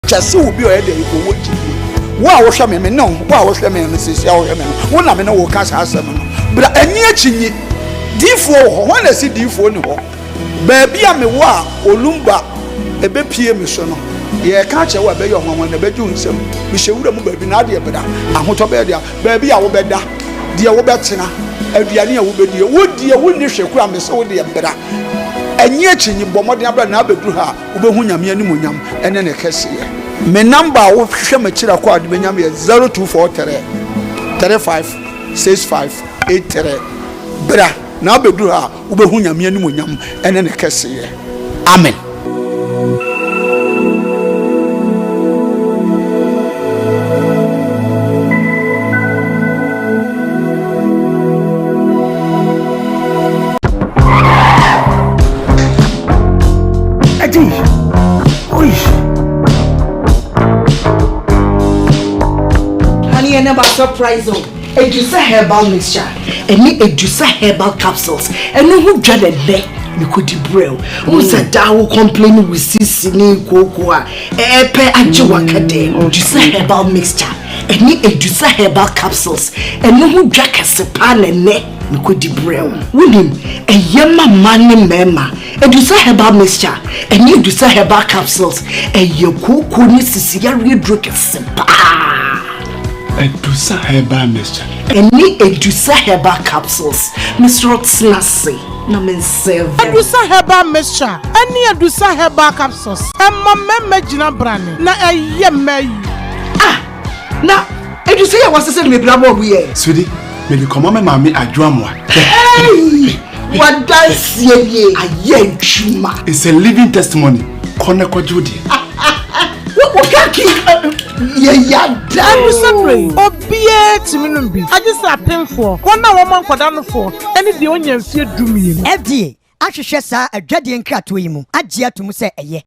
chase will be a day for what you wow, wash me no, wow, wash me and Mrs. Yawman. One of them will cast her seven. But a near chinny, D4, when I see D4 no. Baby, I'm a wa, Olumba, a baby mission. Yeah, catch a baby on one, the bedroom, some. We should have baby Nadia, but I'm hot better. Baby, I will better. Dear Wobertina, a Diana will be dear. Would dear, wouldn't you cram is all dear better? And yet, in your Bomodia, Nabedruha, Ubehunyam, Yanumunam, and then a cassia. My number of Shemachira Quad Benyam is 024 35 65 83. Bra, now Bedruha, Ubehunyam, Yanumunam, and then a cassia. Amen. Never surprise on a juice herbal mixture and me a juice herbal capsules and no who dreaded there you could brew who said that will complain with sissy Koowaa pe ajiwakade juice herbal mixture and me a juice herbal capsules and no who drank a sepan and neck you could brew with him a yama money mema a juice herbal mixture and you juice herbal capsules and your Koowaa necessary drink a sepa. Edusa herbal mixture. Any Edusa herbal capsules. Miss Roxnasi. No men serve. Edusa herbal mixture. Any Edusa herbal capsules. And my memegina brand. Na a yemme. Ah, now Edusa was saying me bravo we. Sweetie, maybe come on, mammy, I drum one. Hey, what does ye? A ye chuma. It's a living testimony. Koneko Judy. What can keep? Yeah, I'm sorry. Obie to me. I just a paying for 1 woman for down for any the onion fear do me. FDA, I should share a dready and cat to him. I dare to say a ye.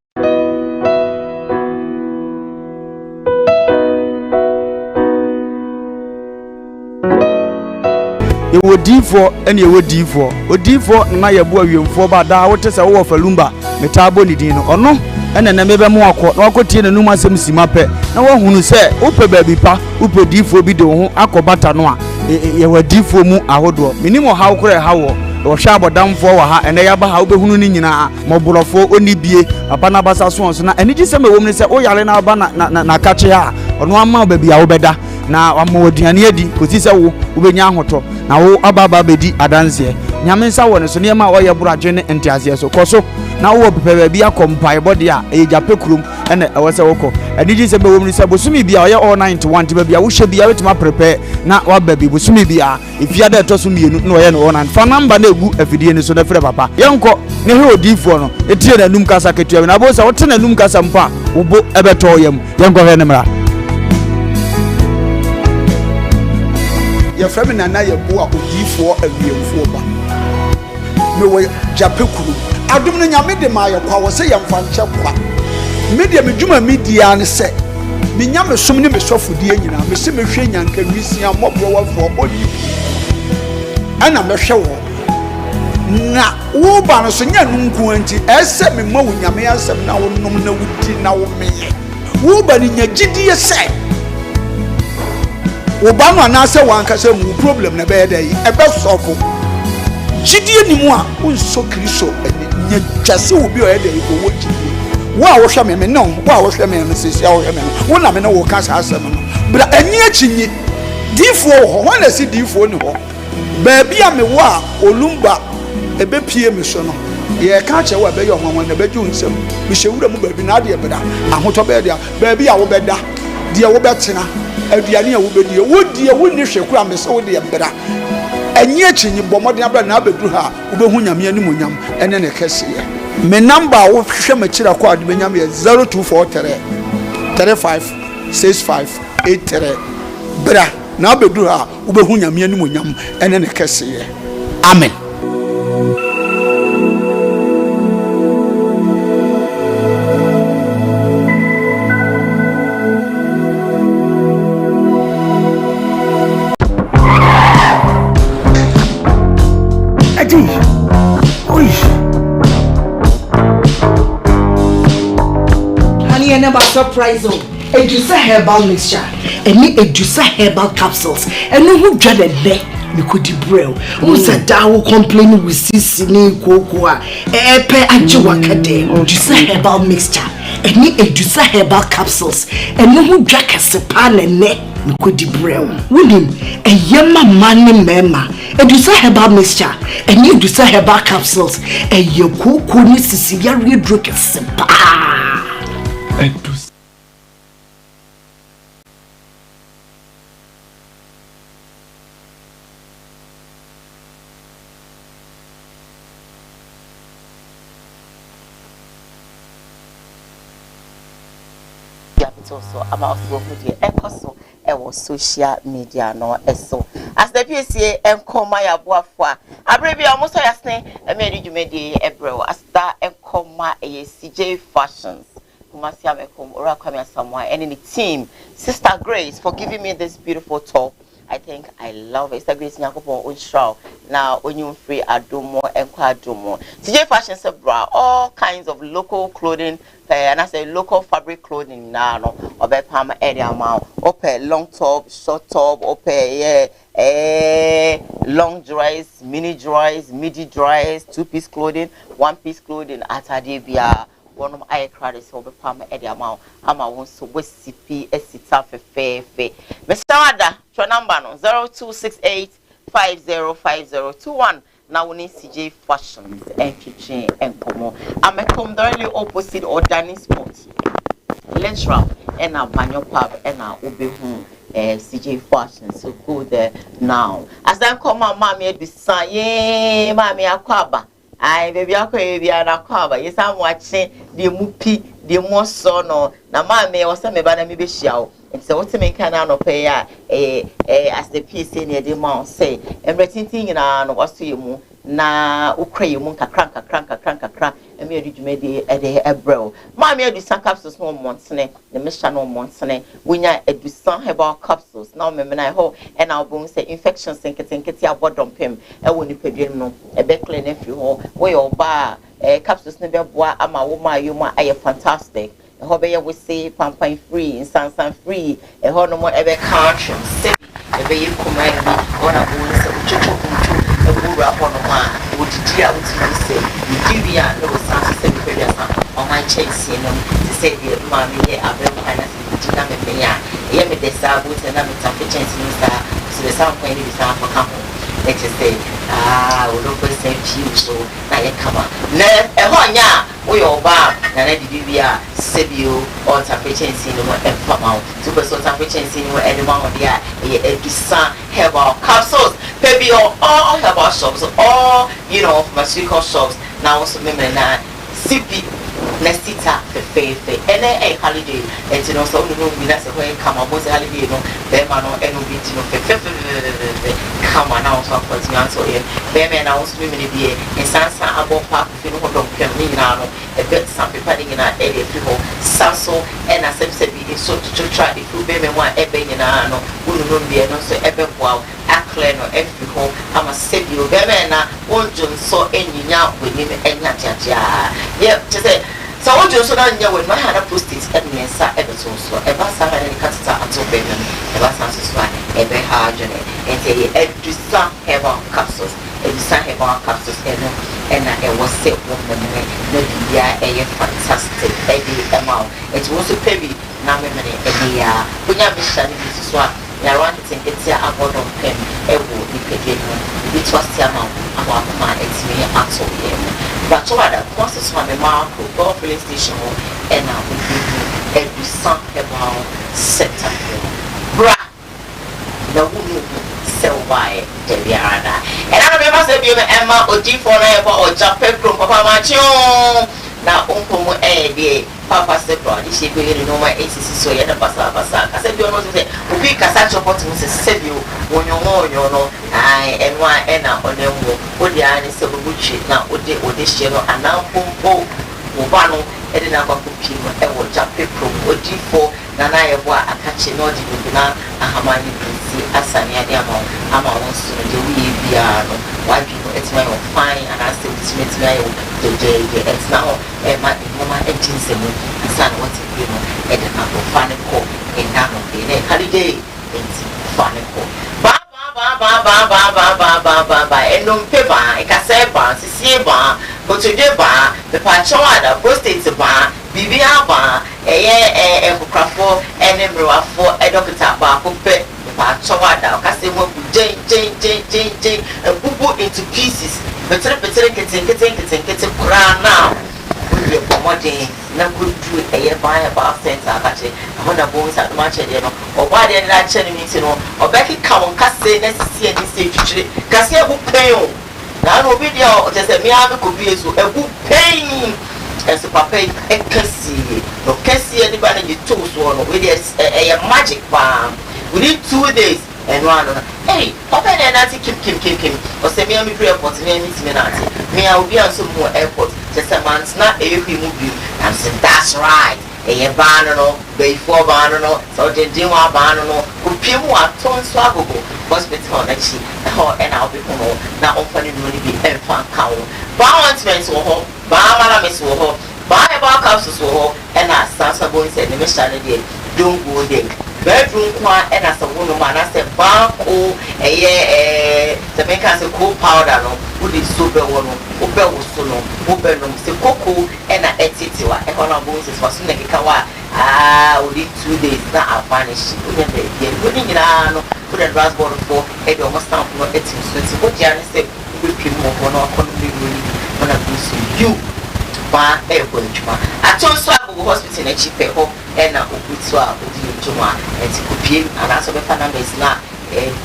You would D4 and you would D4. Or D4, Naya boy, for bad, what is a war for Lumba, Metabo Nidino, or no? And then maybe more quote, no cotin and Numa Simape. No one who say, Upe baby pa, Upe D4 bido, Akobata noa, you were D4 mu ahodo. Minimo how could I how or sharp down for her and they have how be Hunina, Mobulafo, only be a Panabasa swans. And it is some woman say, oh, Yalena Bana Nakacha, or no more baby, I'll better. Now I'm more Dianedi, Pusisa, Ubenyahoto, now Ababa Bedi Adanse. Nyamensa won so niam a oye buragene entiasie so koso na wo pepe bia kompai body a e jape krum ene e wose woko adiji se be womni se bosumi bia oye all 91 te bia wo hye bia wetima prepare na wa ba bi bosumi bia ifia da to so mienu na oye no onan fa number na egu afidie ni so na frɛ papa yenko ne he odifo no etie na num kasa ketua na bo se wote na num kasa mpa wo bo ebeto yam yenko he ne mra ya frame na na ye bo a odifo awiemfo ba me wo jape kuru adum no nyame de ma ye kwa wo se yemfa nche kwa media medjuma media ne se me nyame som ne me sofodie nyina me se me hwe nyanka nwisia mobro wafo bodi ana me hwe wo na wo ba no so nya nunku anti ese me ma wo nyame asem na wo nom na wuti na wo meye wo ba ni nya gidie se wo ba no na se wan ka se mu problem na be dey e be solve gidie ni mu a unso kristo nya twase obi o ye dey ko wo gidie wo a wo hwe me no wo a wo hwe me sisi a wo hwe me wo na me no wo ka sa asem no bra ani achinyi difo ho ho na si difo ni ho ba bia me wo a olumba ebe pie me so no ye ka che wo be yo hwanwan na be ju nsem me hyewura mu ba bi na ade beda ahoto be dia ba bia wo beda dia wo betena aduane a wo bedi wo die wo ni hwe kura me se wo de beda anyi achinyi bomode abra na abeduru ha wo be hu nyame ani monyam ene ne kese ye me number wo hwe machira kwa de benyam ye 0243 35 65 83 bra na abeduru ha wo be hu nyame ani monyam ene ne kese ye amen. surprise o. Edusa herbal mixture. Any Edusa herbal capsules. And no who dread there. You could brew. Who said that will complain with Sissy Koowaa. Epe Ajiwakade. Edusa herbal mixture. Any Edusa herbal capsules. And no who drag a sepan and neck. You could brew. William, a yama money mema. Edusa herbal mixture. Any Edusa herbal capsules. And your Koowaa Sissy real drink a sepa. So about so social media no so as the PCA enkoma ya boafo abrebi almost yasne emedi dwumedi ebrew as that enkoma CJ Fashions Kumasi amekom ora kwame Samoa and in the team Sister Grace for giving me this beautiful top. I think I love it. Sister Grace Nyakopo Unshaw now onyum free adomo enkwa adomo CJ Fashions bra all kinds of local clothing and I say local fabric clothing now no obe pam area amount ope long top short top ope long dries mini dries midi dries two-piece clothing one-piece clothing atadebia one of I crowd so obe pam area amount ama won so we CP esita fe Mr. Ada your number no 0268505021 now we need CJ Fashions and kitchen and Komo. I'm a come directly opposite or dining spot. Let's wrap and our banyo pub and our ube home CJ Fashions. So go there now. As I come out, mommy be saying, yeah, mommy akwaba. I baby akwaba. Yes, I'm watching the mupi, the more sono. Na mommy or some bana me be show. And so what's the main kind of pay as the PC near the mount say, and rethinking in an was to you na ukray munka cranka and me did you made a bro. Mammy do some capsules no monsene, the mission no monsene, when ya do some herbal capsules now me I hope and our bones say infections and kitty about dump him and when you pay no a backline if you hold where your bar capsules never boy ama woman you ma are fantastic. Hobby we say pampine free in sansan free a no more ever country say a baby command on a bones a bull upon a man would dear with you say you give ya no sense on my chase to say the mommy I will kind of dinner me here me the sabut and I'm a chance to the sound point is not for come let's just say we don't say you so now you come on a honya we all bar and I did you Sebio or temperature no and come out to person temperature no anyone on the a herbal capsules baby all herbal shops all you know pharmaceutical shops now also remember na CP Nestita the faith and a holiday and you know so we that's when come up was a holiday no them no and we no come on now so for me answer here them and I was swimming be in sansa about park you know don't come me now a bit some people in our area people sanso and as said be so to try if you be me one ebe you know we no be no so ebe wow akle no every home I'm a save you them na won so enyinya we ni enya jaja yeah just say so what you so that you when my hand post it and mensa ebe so ebe sa ha ni kata ato be no ebe sa so ebe ha jone and say edusa herbal capsules edusa herbal capsules and I was sick woman no dia fantastic baby amount it was a baby na me ebe ya kunya mission this so na want to think it's about on pen ewo ni pege no it was the amount about my it's me ato here but so that process from the market go filling station and now we do every song about setup bra the woman sell by the biara and I remember say be Emma odi for na or Japan from papa macho na onkomo dey papa say bro this she go no my ACC so ya na basa I said you know say obi kasa chopot mu say sebio wonyo no ai enwa ena onemwo odi ani se obuchi na odi she no anampompo oba no edi na kwa kopi no e wo Japan from odi for na na ye bo akache no odi na ahamani prince asani ade ama won so de we bi piano, white people, it's my own fine, and I still it's my own it's now my mama and Tinsem, and son what's it, you know, and the couple funny call in that of the holiday, it's funny call. And no paper, I can say bar, CC bar, go to the bar, the Pachawada, prostate bar, BBR bar, a crafo, and a for a doctor bar, who pet the Pachawada, Cassimo, J, and poo into pieces. But get a crown now. We'll be promoting, not good to a buy about cents. I got it. I want to bones at much, or why did I tell me to know, or Becky come, Cassay, necessary, and say, Cassia will pay. Now, no video, just a mere could be a good pain. As a papa, and can see anybody you toast one with a magic bomb. Within 2 days. And one, hey, Papa and Nancy Kim, or send me a airport, name is Menati. Me, I will be on some more airports, just a man's not every movie. I'm saying, that's right. A banano, bay for banano, so the Dima banano, who Pimwa, Ton Swago, hospital, and she, and I'll be home. Now, opening money be and fan cow. Balance men so home, Bama Miss Woho, buy about houses woho, and I start going said, Miss Saturday, don't go there. Bedroom one and as a woman, I said, Banco, to make us a cool powder, no, who is super one, who bell was so long, who bell the cocoa and a etitua, and on our bones is for soon like a kawa. Within 2 days, now I'll vanish. Wouldn't they? Wouldn't you put a raspberry for a almost time for it. So, what Janus said, we will more on our country, when I do you. Ba e bonchuma atonso agogo hospital na chipe ho e na obutu a odi ntoma enti kopie anaso be fana mes na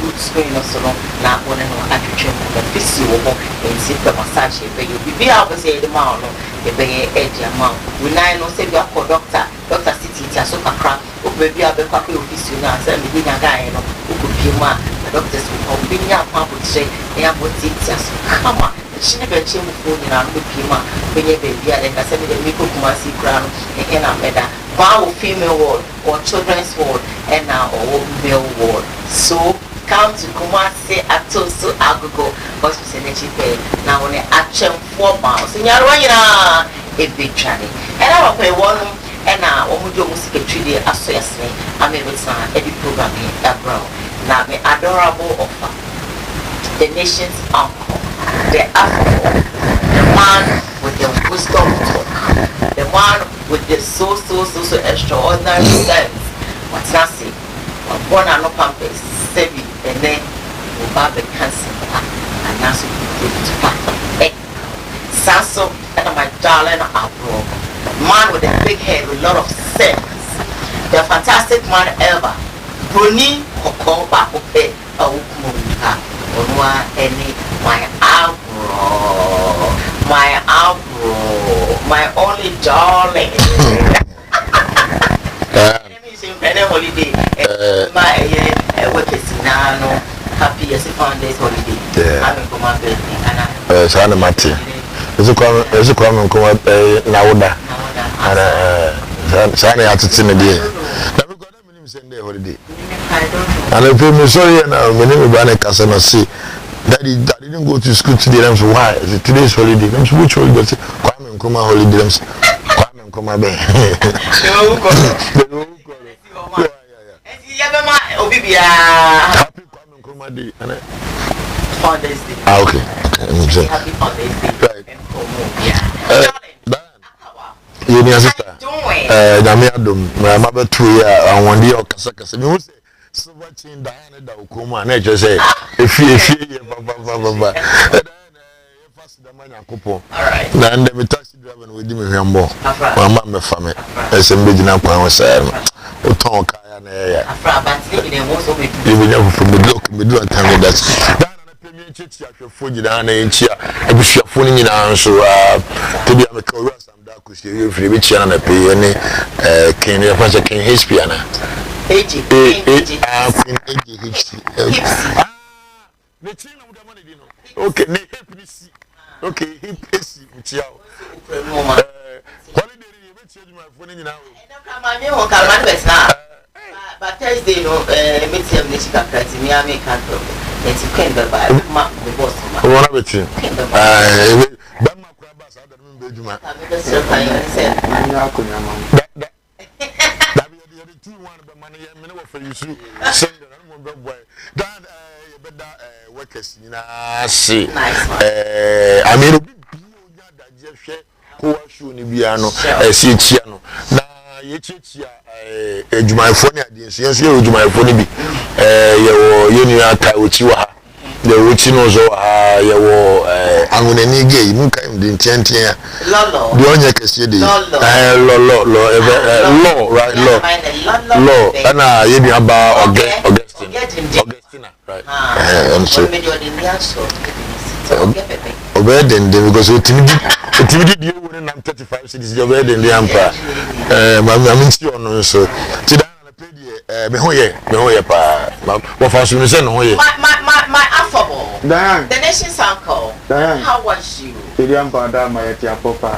good screen no so na wona no atwetwe na fisi wo ho enti pe massage be you bibi a go say the man no e be e dia man we nine no say bi akọ doctor city ti aso kakra o be bi a be kwa ko office na say me nya guy no o kopie ma doctors ko bi nya pa ko say e aboti ti aso kama she never changed phone in our Pima, when you baby, and I said, the Miko Kumasi crown, and I made a bow female ward or children's ward, and now or male ward. So come to Kumasi at Tosu Agogo Hospital Pay. Now on the action 4 miles, and you're running a big training. And I will pay one, and now Omujo Music Treaty Association, I mean, with some every program in Abroad. Now, the adorable offer, the nation's uncle. The Afro, the man with the wisdom talk, the man with the so extraordinary sense. What's that say? Born and no pampers, Sebi, and then Mubabe cancer, and now so you to pack. Sasso, and my darling Afro, man with a big head with a lot of sense, the fantastic man ever. Bruni, Hoko, Bakope, Aukumuka, Onwa, any. My only darling. Holiday. My work is now happy as a founders holiday. I'm going to birthday. Sana Mati. Is a common come up Nauda. And Sana had to send a day. Never got a minimum Sunday holiday. And I feel me sorry and I'm going to a casino see. Daddy didn't go to school today. I'm so why? Is it today's holiday? I'm so which holiday? Come and come holiday. Come and come back. Happy come and come day. Father's Day. Okay. Happy Father's Day. You need a sister. Damiadum. My mother 2 years. I want the Okasaka. So watching Diana Daukuma, and I just say, if you first the man couple. Alright. Then the taxi driver with me humble. My mama family. As a big enough one was Oton Kaya. You will never from the block, we do a time that's food down in Chia. I wish you're phoning in answer to be a chorus. I'm dark with you if you reach and I pay any King his piano. Okay, okay, but Thursday, no, meet him, Michigan, Miami, It's a queen, but I want to be Bama Crabas, I don't know, Benjamin. For you to send the boy. That better workers, you know, see. I mean, who was you in Biano, see Chiano. Now, you teach my phone, yes, you do my phone. You know, which you are. The witch knows I'm going to need gay, you can't be intent here. Lolo, the only case you did. Law, right? Law, and you be about Augustina, right? And so, obeyed them because you timid you when I'm 35 cities, you're in the empire. I'm in Sion, so today. My affable, the nation's uncle. How was you? My papa,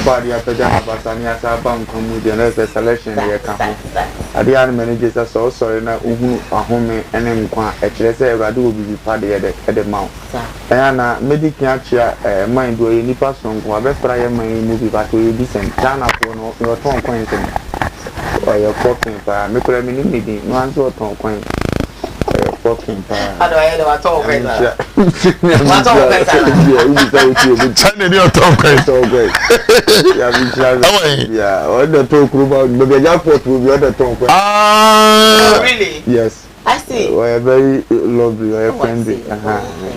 body after Basania Sabam come with the selection. I didn't manage us also in a home and then I do be party at the mouth. And medical mind do any person who have a prayer movie, but we decent. Dana for your tongue coins or your poking for me. Could I mean, no answer or tongue coin. Poking for how do I know what all great? What's all great? Turn your tongue coins so great. Yeah, or the talk about the airport will be other tongue. Ah, really? Yes. I see. We're very lovely, we're friendly.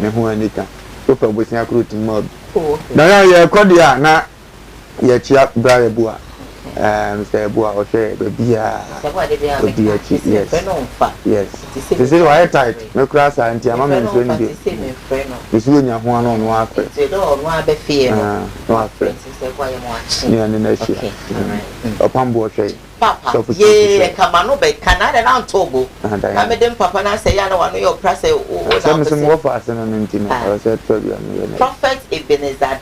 Never anything. Look at what's your recruiting mode. Now, you're Kodia, now you're Chia Brabua. Mr. Boa or share the beer. Yes. This is why I tight. No class and Tiamama is going to be. It's when you're one on one. No after. Near the next year. Upon board trade. Papa, yeah, come on, but Canada and Togo. I made them Papa and I say, I don't want your press. Some more fast than an intimate. I said, Prophet Ebenezer,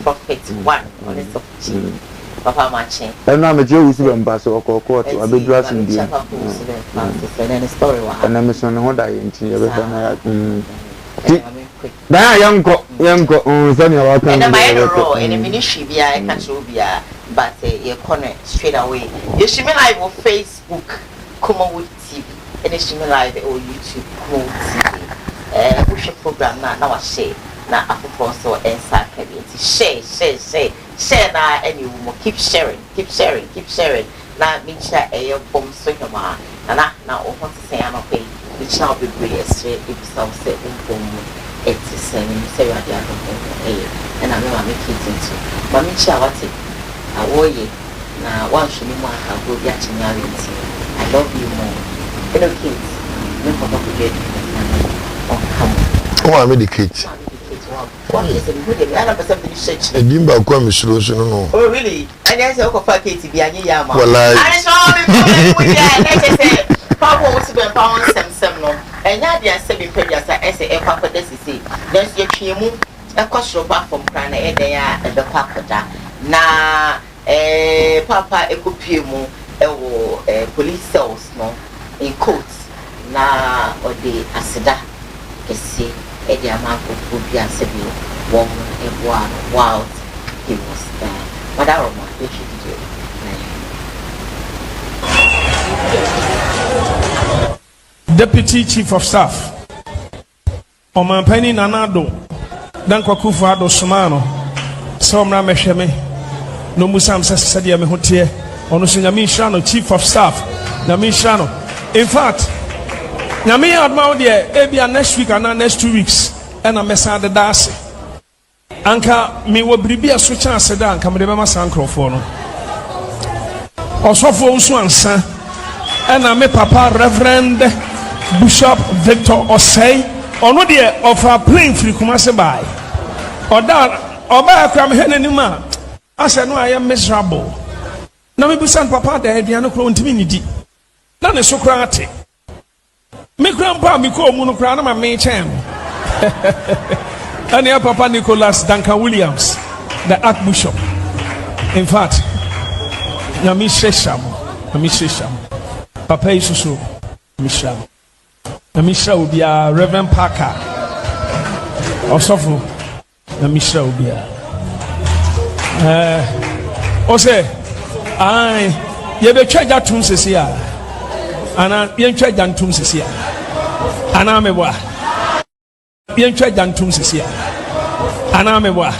Prophet 1 on his of Papa matching. And now the Jews will pass or court to a big dress in the story. And I'm son what I intend. Now, young Sonia, and my role in a ministry via a catch but a corner straight away. You should be live on Facebook, Kumawood TV, and you should be live on YouTube, Kumawood TV. Push a program now, I say. Na afufonso ensa kabiti share na and you keep sharing na mincha eyo bom so hema na o ho se ya no pe mincha be be straight if some say bom it's say you are there and I know make it into ma mincha wati awoye na wan shuni mu aka go bi achinyarenti I love you more hello kids me papa go get oh I medicate. What is it? A dimba come slow, no. Oh, really? And there's a coffee to be a yama. Well, I saw Papa was to pound some no. And now they are 7 pages as a papa does see. There's your chimu, a cost back from Prana, and they are at the Pacoda. Na Papa a cupimu, a police cells, no, in coats. Na or the Asida, see. Eddie Amanko would be a civil woman, a wild. He was there. But I don't know what you do. Deputy Chief of Staff Oman Penny Nanado Danko Kufado Sumano Somra Mesheme No Musam Sadia Mehotie Onusunyami Shano Chief of Staff Nami Shano. In fact, Nami admao de ebia next week and next 2 weeks and I'm messing the dasi. Anka me will be a switch and sedan come to my son Crofono. Also for Uswansa and I met Papa Reverend Bishop Victor Osei or no dear of our plane free Kumase by or that or by a cram hen anymore. I said, no, I am miserable. Now me son Papa there, the Anacron Timidity. None is Socratic. Me grandpa me call monocrown my main champ. And your Papa Nicholas Duncan Williams, the Archbishop. In fact, Nami Shesham, Papa Isusu, Misham. na mishra ubia Reverend Parker osofo na mishra ubia ose ai ye be twaja tum sesi a ana ye twaja tum sesi a ana meboa ye twaja tum sesi a ana meboa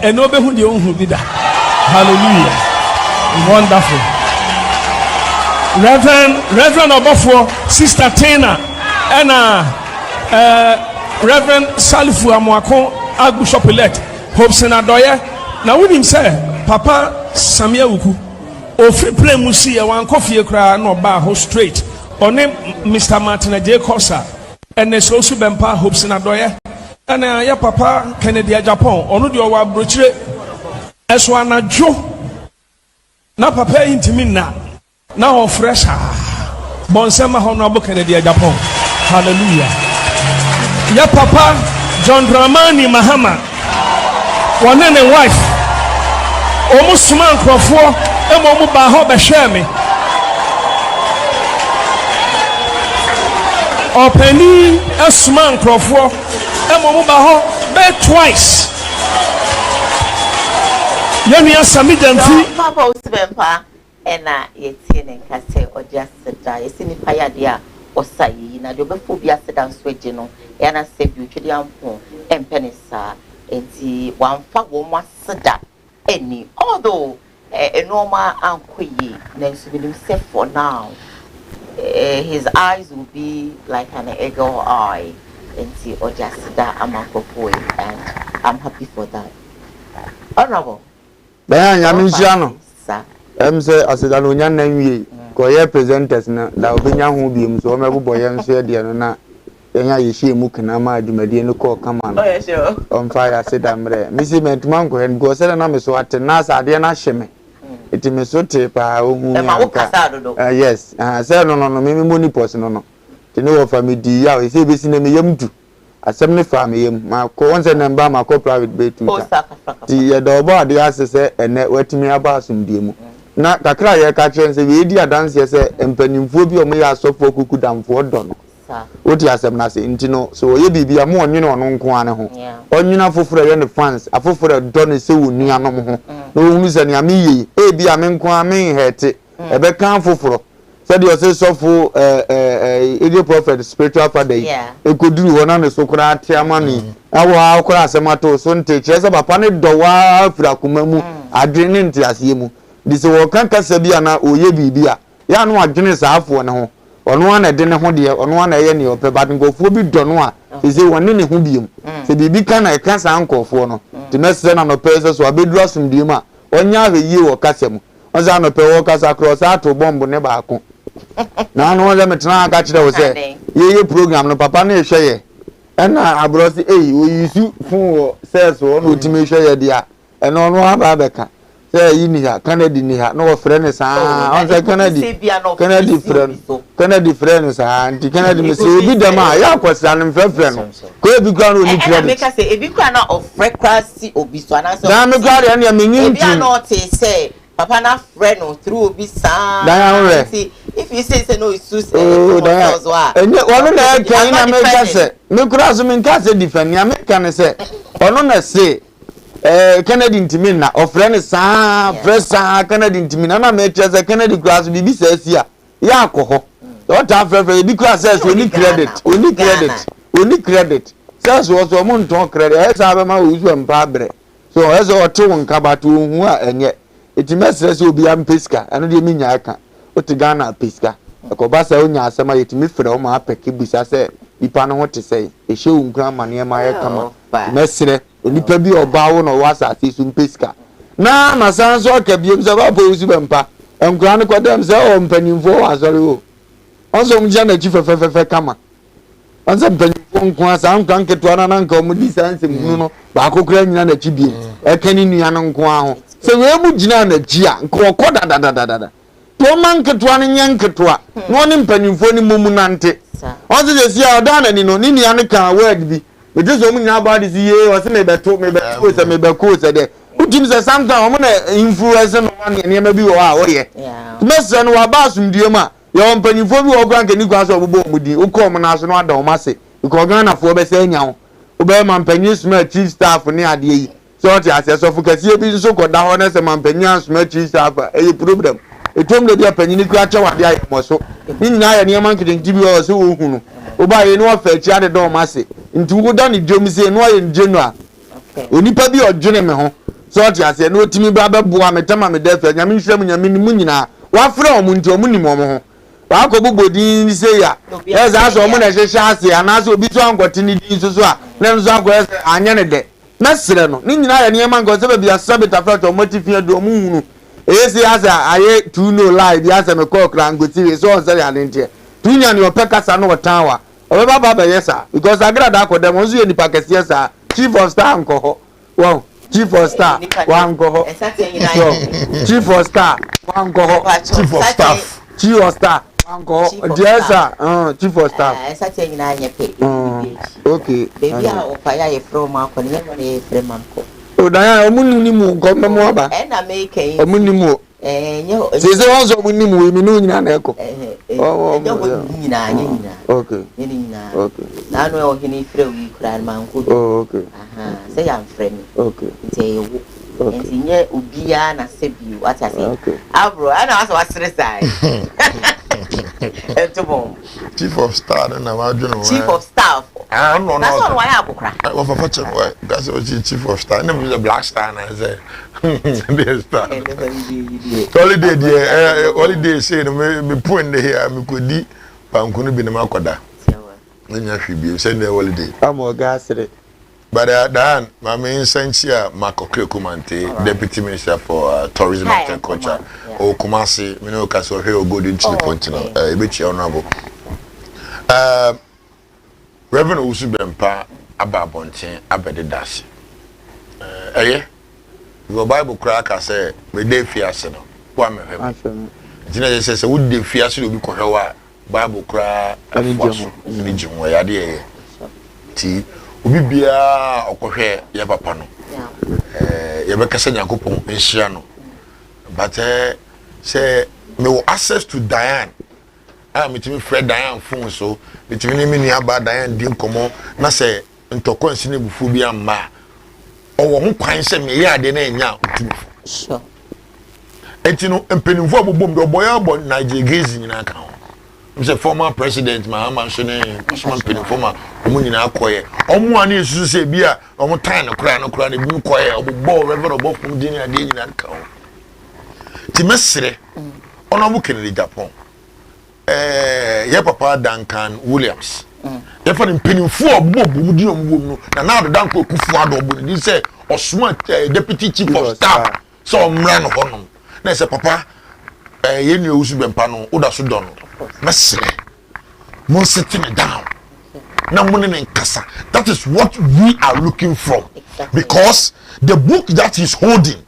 eno be hu de ohun bi da hallelujah wonderful Reverend Obofo Sister Tina and Reverend Salifu Amwako Archbishop elect Hobson Adoye. Now we say Papa Samia Uku Ofri play musi wan coffee kra no ba ho straight. One Mr. Martin J. Kosa and the social bempa Hobson Adoye and ya Papa Kennedy Japan onu de owa brochire eso anajo na papa intimi now fresh Bonsema Honorable Kennedy Japan. Hallelujah. Ya Papa John Dramani Mahama. One and a wife. Almost man crofo. Emo ba ho be share me. Openi esman crofo. Emo ba ho be twice. Yemi asami demfi. Papa Usbempa. Ena yetine kase oja seda yesini paya dia osayi na de obefo bia seda nso age no yana se bi twede ampo empenisa enti wamfa wo mo seda eni although normal ankoyi na nso bi say for now his eyes will be like an eagle eye enti oja seda amakopo and I'm happy for that. Honorable Bayan yaminchiano say asida no nya nan wie ko ye presenters na da obenya ho biem so o mebo ye nso ye de no na enya ye hie mu kana ma adwumade no ko kama no on fire asida mre misi mentman ko hen go se na me so ate na asade na hyeme eti me so te pa ohu yes say no me monipos no te no wo family ya o se be si na me yamdu asem ne fa me yam ma ko won se number ma ko private be tu ti ye do bo ade asese ene watimi aba asumdie mu na kakra ye ka kire nse we di adanse ye se empanimfo bi o me ya asofo kuku damfo do no oti asem na se ntino so ye bibia mo onwene ono nko ane ho onwena foforo ye ne fans afoforo do ne se wonu anom ho no wonu se ne ame ye bi ame nko ame hete ebe kan foforo said you say sofo age prophet spiritual father ekoduru ho na ne sokora atiamani awo akora asemato so nte kire se papa ne do wa afira komamu adwene nte ase mu dise wo kan kasa bia na oye bibia ya no adwene saafo ne ho ono ana de ne ho de ono ana ye ne ope bad ngofo bi do no a se woni ne ho biem se bibi kan na kan sa nkofo no de mesre na no pese so abeduru asumdiem a onya ahye wo kasa mu onza no pe wo kasa cross ato bomb ne ba ko na no le metna aka kire wo se ye program no papa na ehwe ye ena abrosi o yisu fun sales wo no timi ehwe ye dia ena ono aba beka yini ha Kennedy ni ha no friend sa on say Kennedy friend sa anti Kennedy me say bi dem a ya kwasa no mfrefre no ko ebi kwa no ni credit make say ebi kwa na of frequency obi so na so na me kwa ya na me nyin ebi na te say papa na friend no through obi sa if you say no it's too enye wono na kan na me ka say me kura so me ka say defend ya me kan say ono na say Kennedy intimina of friend sa fresa Kennedy intimina na me tell say Kennedy class bibi say sia ya akoho what after bi class says we need credit says was o mon ton credit e sa be ma uzu empa bre so e so o to nka batu hu a enye etimesre say obi am pesca eno de minya aka o ti Ghana pesca ko ba say onya asema yetimi frɛ o ma apeke bisa say ipa no ho te say e hye unkra mane ma ye kama mesre onipa bi oba wo no wasa ati su pesca na san so ka biem se ba po usu bempa enkura ne kwadam se o mpanimfo asori o onso mja na chi fefefefe kama onso mpanimfo nko asa nkan keto na nka o di sanse mu no ba kokura nyina na chi biem ekani nua no nko aho se we mu gina na chi a nko koda dadadada to man keto na nyan keto a no ne mpanimfo ni mumu nante onso je sia odana ni no ni nua ne ka word bi it is omu nya about this year was me beto se de utim se sometimes omu na influence no one ne ma bi wo a wo ye message no wa ba asumdie ma Your mpanimfo bi wo kran kani kwa so obobo omudi ukọ mo na so no ada o mase because Ghana fo be se anya ho obe man panyin smart chief staff ni ade yi so what ya say so fukasi bi so koda ho na se man panyin smart chief staff e problem etom de dia panyin ku acha wade aye mo so ni nyina ya ne man kidin gibi o so wo hunu oba ye no fa chi ade do mase nti wo da ni dwom se no ye njenu onipa bi odwene me ho so what ya say no timi ba beboa metama me da fa nyame nhwem nyame ni mu nyina wa fra o mu nti o mu ni mo ho wa ko bobodin se ya eza so mo na hwehwe ase anaso obi so angote ni din so a na nso ago anya ne de na sere no ni nyina ya ne man go se ba bia sabita fra to motifia do mu hunu ese asa aye tu no lie bia se me ko kra ngoti we so on se ya ntie tu nya ne opeka sa no wotanwa obe baba ba yesa because agrada akode mo nso ye nipa kese sa chief of staff nko ho wow chief of staff wan go ho chief of staff wan go ho chief of staff chief of staff Uncle, yes, chief of staff. Saturday night, okay. Baby, I'll fire from my colleague, Fremanco. Oh, Diana, Munimu, come over. And I make a Munimu. And you say also Munimu, we know in an echo. Oh, okay. Okay. Now, no, he need free, cried man. Oh, okay. Say I'm friendly. Okay. Say, and yet, Ubiana said you what I say. Okay. Abro, I know what's the side. Chief of staff and chief of staff. I don't know. That's all why I have cry. What for fetch boy? That's what chief of staff. Never the black star and I say. The star. Holiday say me point here me could di pan kunu bi na makoda. Nya hwibi send the holiday. I'm a gas. But Dan, my main sensia Marco Kumante, Deputy Minister for Tourism and Culture, or Kumasi, you know, Castle Hill, good into the continent, a bit honorable. Reverend Usubempa, Ababontin, Abedidas. Your Bible crack, I say, with Dave Fiasino. One of him. Gina says, would the Fiasino be Kohawa, Bible crack, and Legion, where I did. Tea. Obi bia okohwe ye papa no ye bekasa Yakopon enhia no but say me wo access to Diane metimi Fred Diane phone so metimi ni menu aba Diane di nkomo na say ntoko nsi ne bufu bia ma owo ho kwan se me ye ade na enya otumi sure etino empenimfo abobom do boya bo Nigeria nyina kan ho Mr. Former President Mahama Shone Usman Penifoma omunyina akoye omu ani esusu se bia omu tan no kra ne bi koye obbo reverend obbo fum dini ade nyina kan ho ti mesre onobu Kennedy Japan ye papa Duncan Williams ye fa penifo obbo bum di ombo no na do Duncan Kufu ado obbo ni se osuma deputy chief of staff so omra no honom na se papa ye ni Usubempa no oda so don Mesre, mo sitting down. Now, that is what we are looking for. Exactly. Because the book that he's holding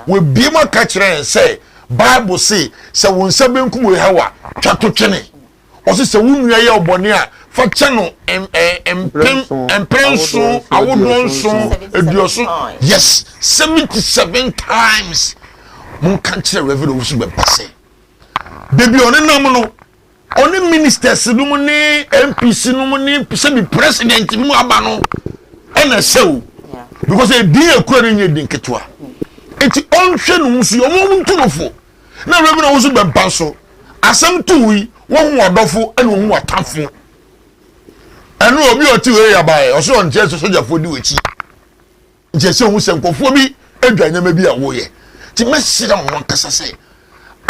will be more catcher and say, Bible say, so when seven kumu hawa, chato chene, or say, when we are bonia, for channel and penso, I would also, yes, 77 times. Mon country revolution be passé. Baby, on est non. Only ministers no money, MPs no money, semi president mu abano NSO because they dey kwere nye din ketwa enti onhwe no nso yo mo ntulofo na rebe na wo so bempa so asem tuwi wo hu odofo ene wo hu atafo enu obi oti we ya bae o so on je soja fo di wechi je se hu senkofo bi edwa ma bi a wo ye ti mesira mo kasa say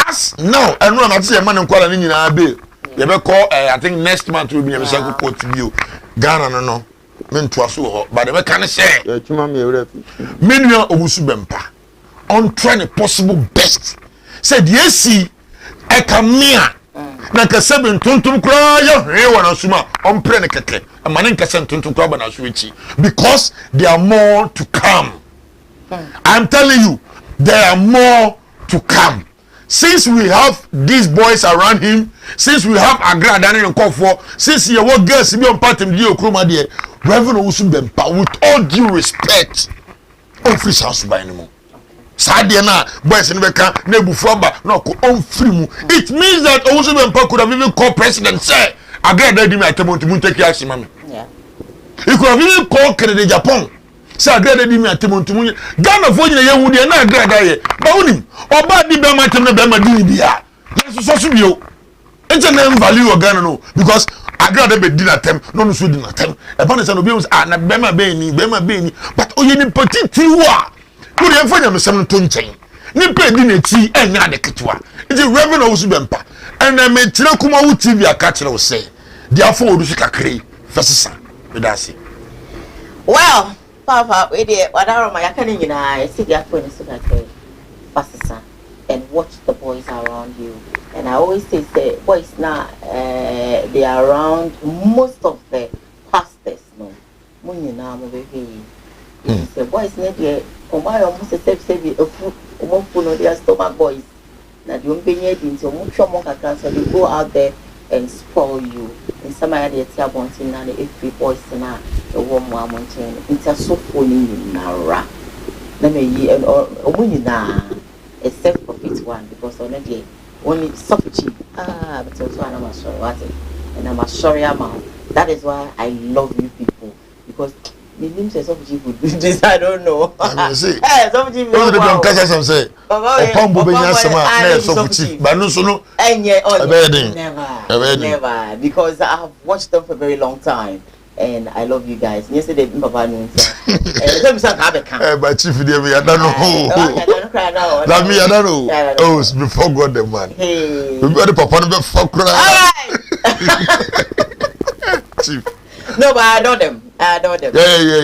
as now enu na te man nkwala ni nyina be you be call I think next month will be a second court view Ghana no men to aso ho but the can say tuma me ewre menua Usubempa on trying possible best said yes e kamia na ka seven tuntum kra ya hwe na suma on pre ne keke amane nka sen tuntum kra ba na so echi because there are more to come. I'm telling you there are more to come. Since we have these boys around him, since we have Agra Daniel Nkofo, since you work girls be on part of the Okroma there, Reverend Usubempa, with all due respect, on free house by anymore. Sadia na boys in Beka, Nebu Fraba, no on free. It means that also Bempa could have even called president, say, I get ready my table to take action, mammy. Yeah. He could have even called Kennedy Japan. Say, I get ready my table to Ghana for you, would not grad. Boning, or bad the Bama Bema Dibia. That's so you. It's a name value of Ghana, no, because I got a bit dinner time, no Sweden attempt. Upon the Sanobians are not Bema Beni, but oh, you need petite. Good you find some chain. Nipe dinner tea and not the kitwa. It's a revenue also bempa. And I made Kumawood TV a catcher will say. Therefore, do you cree? First, with us. Well, Papa, we did whatever my academy and I see their phone is First, and watch the boys around you. And I always say, boys now, they are around most of the pastors. No, Munina, the boys need to. Why almost a step say a food, their stomach boys. Now, you don't be into much more cancer, they go out there and spoil you. In some area, they are wanting now the 3 boys now, the warm mountain. It's a so funny Nara. Let me hear except for fit one because already only soft but also I'm sorry what it. And I'm sorry amount. That is why I love you people because. The name says some people do this. I don't know. I see. Some people. Those are the catchers. I'm saying. Upon Bobina Sama, so cheap, but no sooner. And yet, never, never, because I have watched them for a very long time, and I love you guys. Yesterday, Papa knew. But chief, I don't know. That me, I don't know. Oh, it's before God, the man. Hey, we got the Papa before cry. Chief. No, but I adore them. Yeah.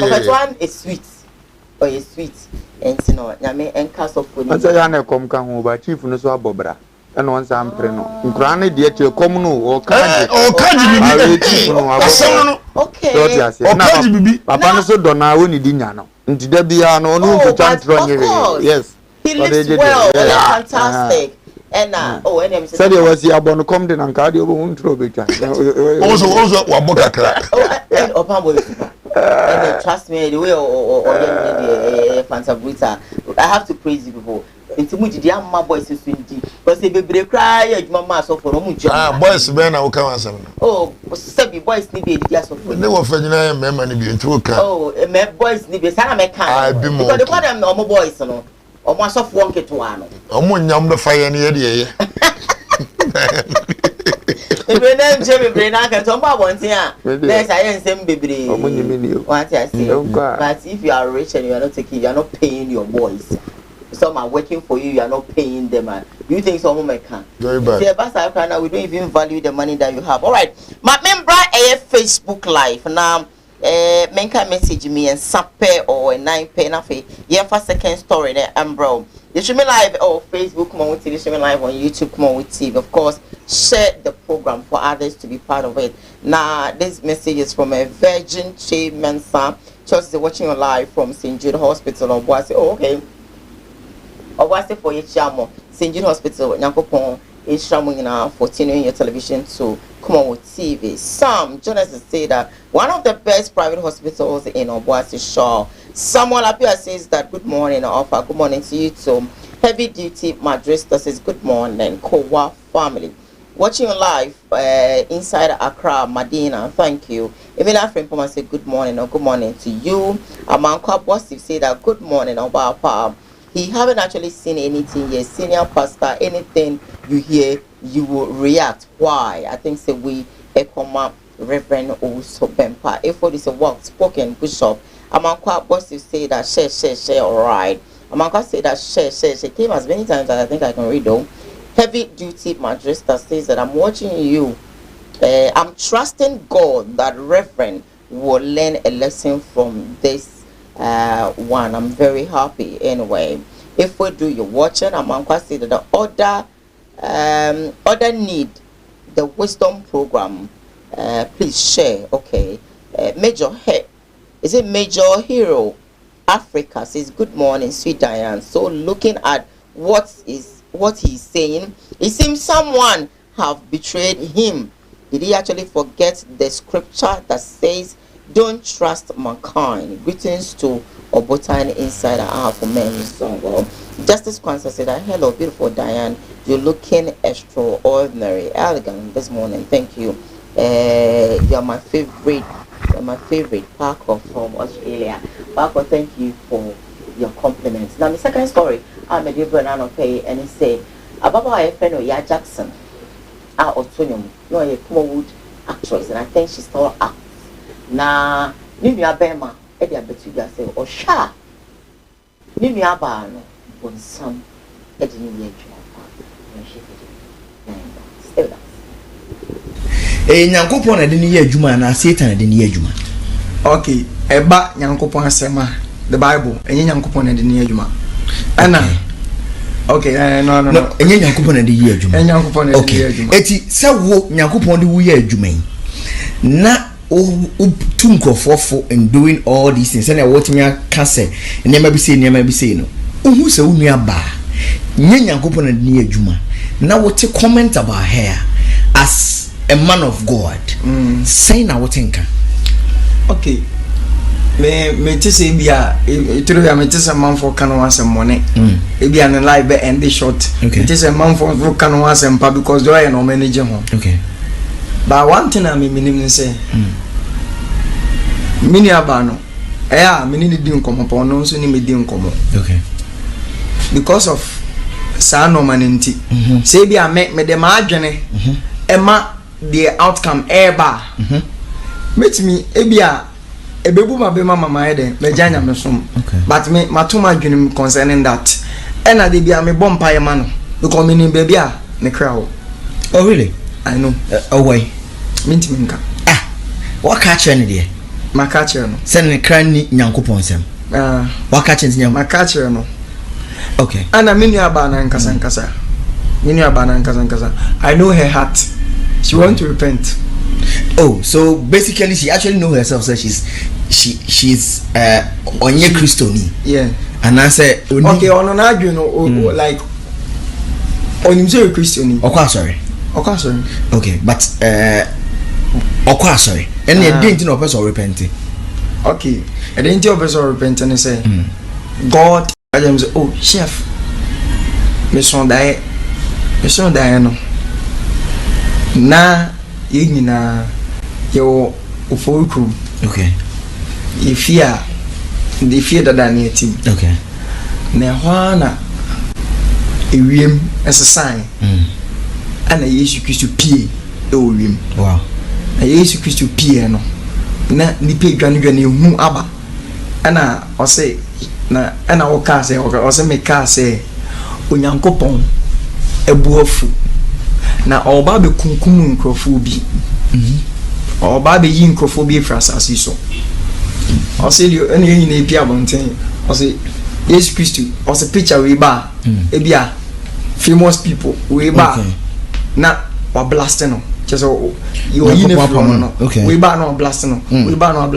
But one is sweet. Or is sweet. And you know, Yame and Castle Food. I say, I come home, but chief no so bobra. And once I'm preno. Granny, dear, to come no or can't okay. Papa so don't know when you didn't. Into the piano, no, yes. He lives well, fantastic. And and said it was the abon come in and cardio won't throw it. Also, Waboka crack. And trust me, the way or Fanta Brita. I have to praise you before. Into which the young boys is windy. But they be cry, mamma, so for no boys, Ben, I will come and some. Oh, Sabby boys need be just of they were Ferdinand, Mamma, into a car. Oh, boys need be Sana I've been more. Because the one normal boys, no. Or one soft wonky to one. I'm yam the fire any idea. If you name Jimmy Brain, I can talk about one thing. There's I ain't same baby. What I say. But if you are rich and you are not taking, you are not paying your boys. Some are working for you, you are not paying them. You think some women can? Very bad. We don't even value the money that you have. All right. My member a Facebook Live now. Men can message me and sape or a 9 pay nothing. Yeah, for second story there, bro. You should be live or Facebook, Kumawood TV, you should be live on YouTube, Kumawood TV. Of course, share the program for others to be part of it. Now, this message is from a Virgin Che Mensa. Just watching you live from St. Jude Hospital or Boise. Oh, okay. Or was it for your chamo? St. Jude Hospital, Yankopon. Is sharing for tuning your television to Kumawood TV. Some journalists say that one of the best private hospitals in Obuasi Shaw. Someone up here says that good morning, Alpha. Good morning to you too. Heavy duty Madrid says good morning, Koowaa family. Watching live inside Accra, Medina. Thank you. Even African Poma say good morning or good morning to you. Amanko Positive say that good morning, Obapa. He haven't actually seen anything yet. Senior pastor, anything you hear, you will react. Why? I think say we Ekoma Reverend also Bempa. If what is a work spoken bishop, Amanko Positive say that share, alright. Amanko say that share. She came as many times as I think I can read though. Heavy duty Madrista says that I'm watching you. I'm trusting God that Reverend will learn a lesson from this one. I'm very happy anyway. If we do your watching, I'm quite say that the other need the wisdom program. Please share. Okay. Major is it Major Hero Africa says good morning, sweet Diane. So looking at what he's saying, it seems someone have betrayed him. Did he actually forget the scripture that says Don't trust mankind. Greetings to Obotan Insider Hour for Men. Well, Justice Kwanzaa said, hello, beautiful Diane. You're looking extraordinary, elegant this morning. Thank you. You're my favorite. You're my favorite. Parker from Australia. Parker, thank you for your compliments. Now, the second story, I'm a dear Bernardo Pay, and he said, about my friend Ya Jackson, our Otonium, no, a Kumawood actress, and I think she still acts. Now, Nimia Bema, Eddie Betuga say, or Sha Nimia Barno, on some Eddie Nimia. Nyankopon na de ne adwuma na Satan de ne adwuma. Okay, eba Nyankopon asema the Bible, enye Nyankopon na de ne adwuma. Ana okay, no. Enye Nyankopon na de ye adwuma. Enye Nyankopon na de ye adwuma. Eti se wo Nyankopon de wo ye adwuma yi. Na tu nkrofofo in doing all these things. Na what me aka se, nema bi se no. Ohu se wo nua ba. Nye Nyankopon na de ne adwuma. Na what comment about her as a man of God. Say na what think? Okay. Me to say bia it will be me to say man for can want some money. E bia na live be end short. Okay. It is a man for can want some pa because they are no manager home. Okay. But one thing I mean say mini abano mini di nkomo pa no so ni me di nkomo. Okay. Because of sa no manenti. Say bia me de ma adwene ema the outcome eba met me ebia ebebu ma be mama ede me janya me som but me matuma dwunim concerning that and I bia me bompa ye ma no because me ni baby a ne crowd. Oh really? I know. Oh why? Minti minka. What catch any there? Ma catch no. Send ne kran ni Nyankopon sem. What catch nyam? Ma catch no. Okay. Ana minu aba na nkasa. Minu aba na nkasa. I know her heart. She want to repent. Oh, so basically she actually know herself, so she's onye Christoni. Yeah. And I say okay, on you know like on him say Christoni. Okay, sorry. Okay, but sorry. And they didn't know person repenting. Okay. I didn't know person repenting and say God I say oh chef. Me son die no. Na yina yo ufoku. Okay. The fear that I need team. Okay. Na hwana ewiem as a sign. And a Yesu Christu pie ewiem. Wow. Na Yesu Christu pie no. Na nipa dwane hu aba. Ana o say na ana o ka say o say me ka say Onyankopon ebuafu. Na oba be kunkum nkrofo bi oba be yi nkrofo bi frasasi so o say the ene yi na epia bonten o say Jesus Christ o say picture we ba e bia famous people we ba na wa blast no just you yi na from no we ba no blast no we ba no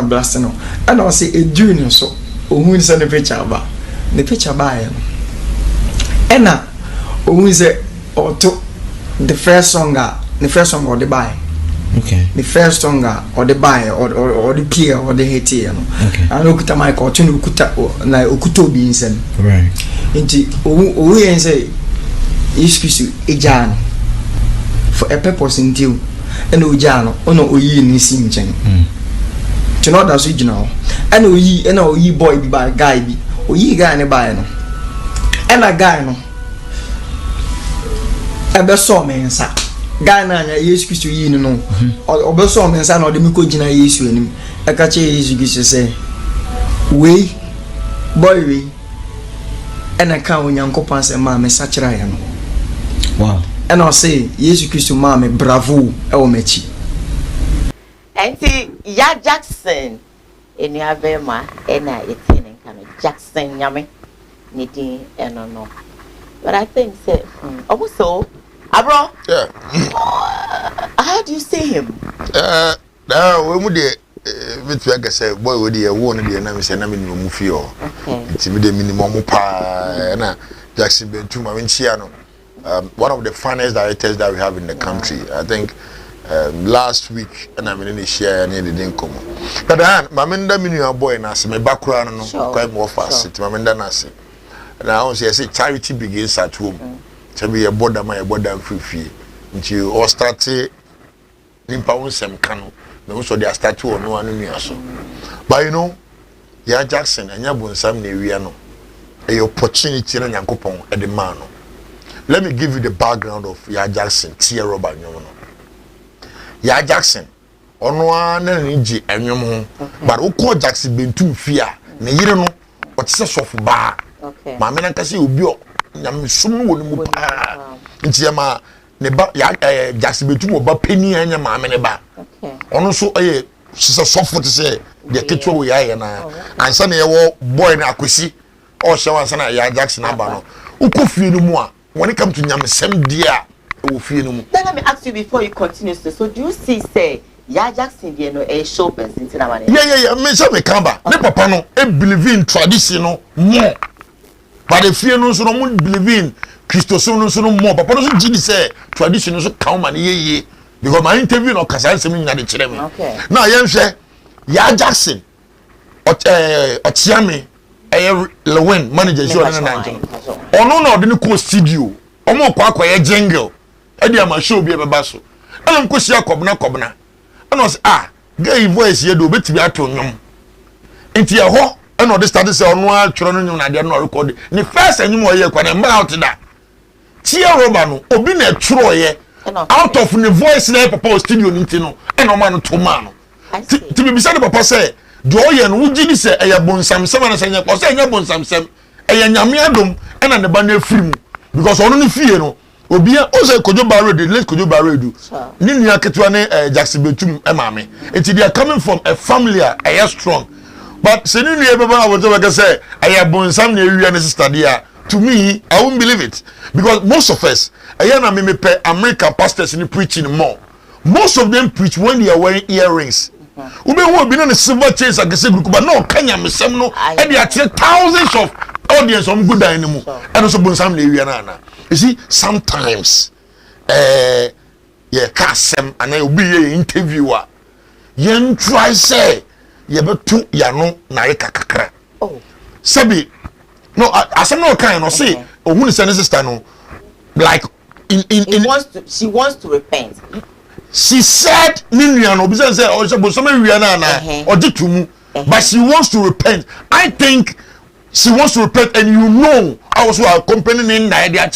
blast no and o say e junior so ohun say the picture ba e ena ohun say auto the first song or the buy. Okay. The first song or the buy or the peer or the hate you know. Okay. And okuta mic or tunu okuta na okuto bi nsem. Right. Nti owu yen say excuse ejan for a purpose until and ojano ono oyi ni si nchen. To know that's original. And oyi boy bi by guy bi. Oyi guy ne buy no. And a guy no ebe so me nsa guy na anya Yesu Kristo yi ni no obe so me nsa na ode mi ko gina Yesu anim e ka che Yesu Kristo say we boy we ena ka Onyankopon say ma me sa kira ya no wow ena o say Yesu Kristo ma me bravo e o mechi enti ya Jackson eni avema ena etine kan Jackson nyame ni din eno no but I think say also Abro? Yeah. How do you see him? We would with like I say, boy, would you want to be say, minimum feel. It's the minimum pa Jackson Bentuma Vinciano. One of the finest directors that we have in the country. I think last week and I mean share any the didn't come. But Mamenda minu boy na se me background no quite more fast. Mamenda na se. Now say charity begins at home. To be a border my border free. Until all start nimpa unsem kanu. Me also they start to no anu ni aso. But you know, Ya Jackson and ya bonsam na wi no. A opportunity na Nyankopon e de man no. Let me give you the background of Ya Jackson, Tia Robert Nyono. Ya Jackson, ono na nji enwom ho. But ukọ Jackson bentum fia, na yire no, otse sofu ba. Okay. Ma me na kase obi o nyam sum wo mu pa. Nti ma ne ba ya Jackson bentum oba peni anya ma me ne ba. Okay. Ono so sisa sofu te se de ketwa wo ya na. Ansa na ye wo boy na akosi. O hye wansa na Ya Jackson aba no. Ukọ fie no mu a, when it comes to nyam sem dia then let me ask you before you continue. So do you see say Ya Jackson there no a show person in our Yeah. Me say me kamba. Me papa no e believe in tradition no more. But the fear no so no believe in Christosum no so no more. Papa no so gidi say tradition no so count man ye. Because my interview no kasa nsem nya de kire me. Okay. Now yen hwe Ya Jackson Otiame Lewin manager show na nanjo. Ono na odi ni ko studio. Omo kwa akoye jingle. Edi ama show bi ebeba so. Ana mkosi akobna. Ana os gay voice ye do betibi ato nwom. Enti ye ho ana odi start say ono atworo no nwom na de no record. Ni first anyum o ye kwa na mba out da. Tia Roba no obi na atworo ye. Out of the voice na papa studio nti no. Ana o ma no to ma no. Ti bi bisa de papa say do ye no wugi ni say eya bonsam sem na say nya ko say nya bonsam sem. Eya nyame adom ana ne ba na afiri mu. Because ono ni fie no obia o say Kojo Baredu let Kojo Baredu ni nua ketewa ne Jackson Betum emame it they are coming from a family a strong but say ni nua beba aboto say aya bonsam na ewia ne sister dia to me I won't believe it because most of us aya na me pe American pastors ni preaching more most of them preach when they are wearing earrings ube wo bi no ne silver chains agese group but no kanya mesem no e dey atre thousands of audience on good animal and also bonsam na ewia na you see sometimes kasem and obi ye interviewer yen try say ye betu ya no na re kakakra sabi no asem no kan no say ohun say sister no like she wants to repent. She said Ninian no say bonsam ewia na oditumu but she wants to repent. I think she wants to repent, and you know, I was accompanying in Nigeria.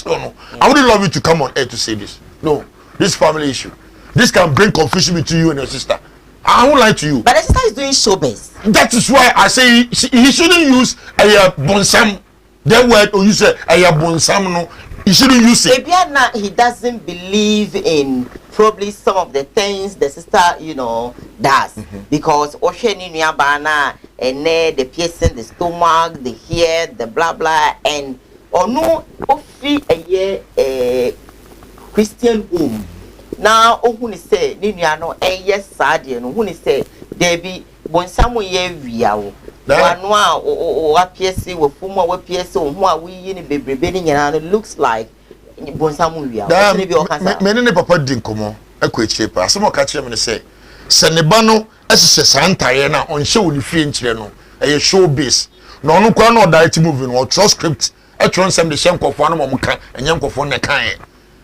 I would love you to come on air to say this. No, this family issue. This can bring confusion between you and your sister. I won't lie to you. But the sister is doing showbiz. That is why I say he shouldn't use a bonsam. That word or you say a bonsam no. He shouldn't use it. Maybe he doesn't believe in probably some of the things the sister, does. Because Ocean Bana and the piercing, the stomach, the hair, the blah blah, and or no, a Christian home. Now, who say, Niniano, yes, Sadian, who say, Debbie, Bonsamu ye viao. One or PSC with Fuma with PSO, who we in baby bedding and it looks like Bonsamu. Many papa didn't come on a quick shaper. Some more catch him and say, Senebano, as a Santayana on show the French, a show base. No, no, no, diet moving or transcript. I transcend the shank of one momuka and yank of one a kind.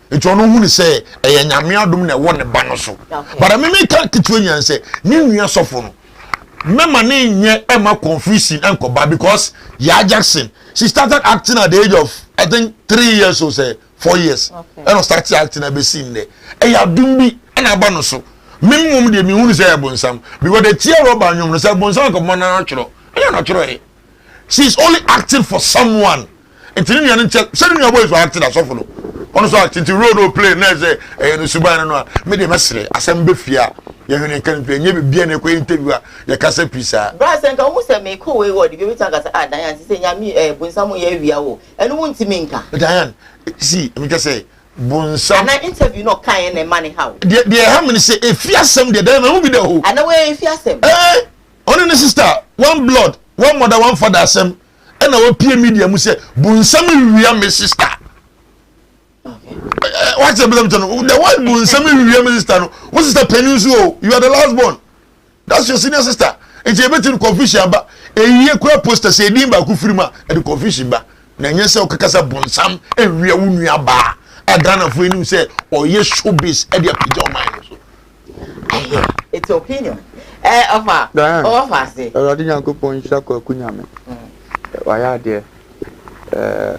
It's on who say a Yamia Dumna won a banoso. But I may make between you and say, New Year Sophon. Remember, Emma confusing Uncle Bob because Ya Jackson. She started acting at the age of I think 3 years or say 4 years. And I started acting at the scene there. And you do me and I banoso. Minimum de me who say Bonsam because the Tia Roba you say Bonsam come on natural. Natural. She's only acting for someone. And telling you sending your boys were acting as often. Also acting to road play next day and Subano made a message assembly fear. You can be bien a interview. You can say pizza. Brass and almost make Koowaa what you tell us at Diane saying me when someone here and won't minka. Diane, see, we can say Bonsam. I interview no kind and money how. Dear, how many say if you are some the devil will be the who. And away if you are some. Eh, only the sister, one blood, one mother, one father, some. And our peer media must say Bonsam we are my sister. Okay. What's the problem? The one who is some sister. What sister Peninsula? You are the last born. That's your senior sister. And you better confusion ba. A year kwa poster say nimba kufirima and the confusion ba. Na nyese okakasa bonsam e wie wunua ba. E Ghana for you say or ye showbiz e dia pija mind so. It's opinion. Ofa. Ofa say. Already Yankopon shako kunyame. Waya de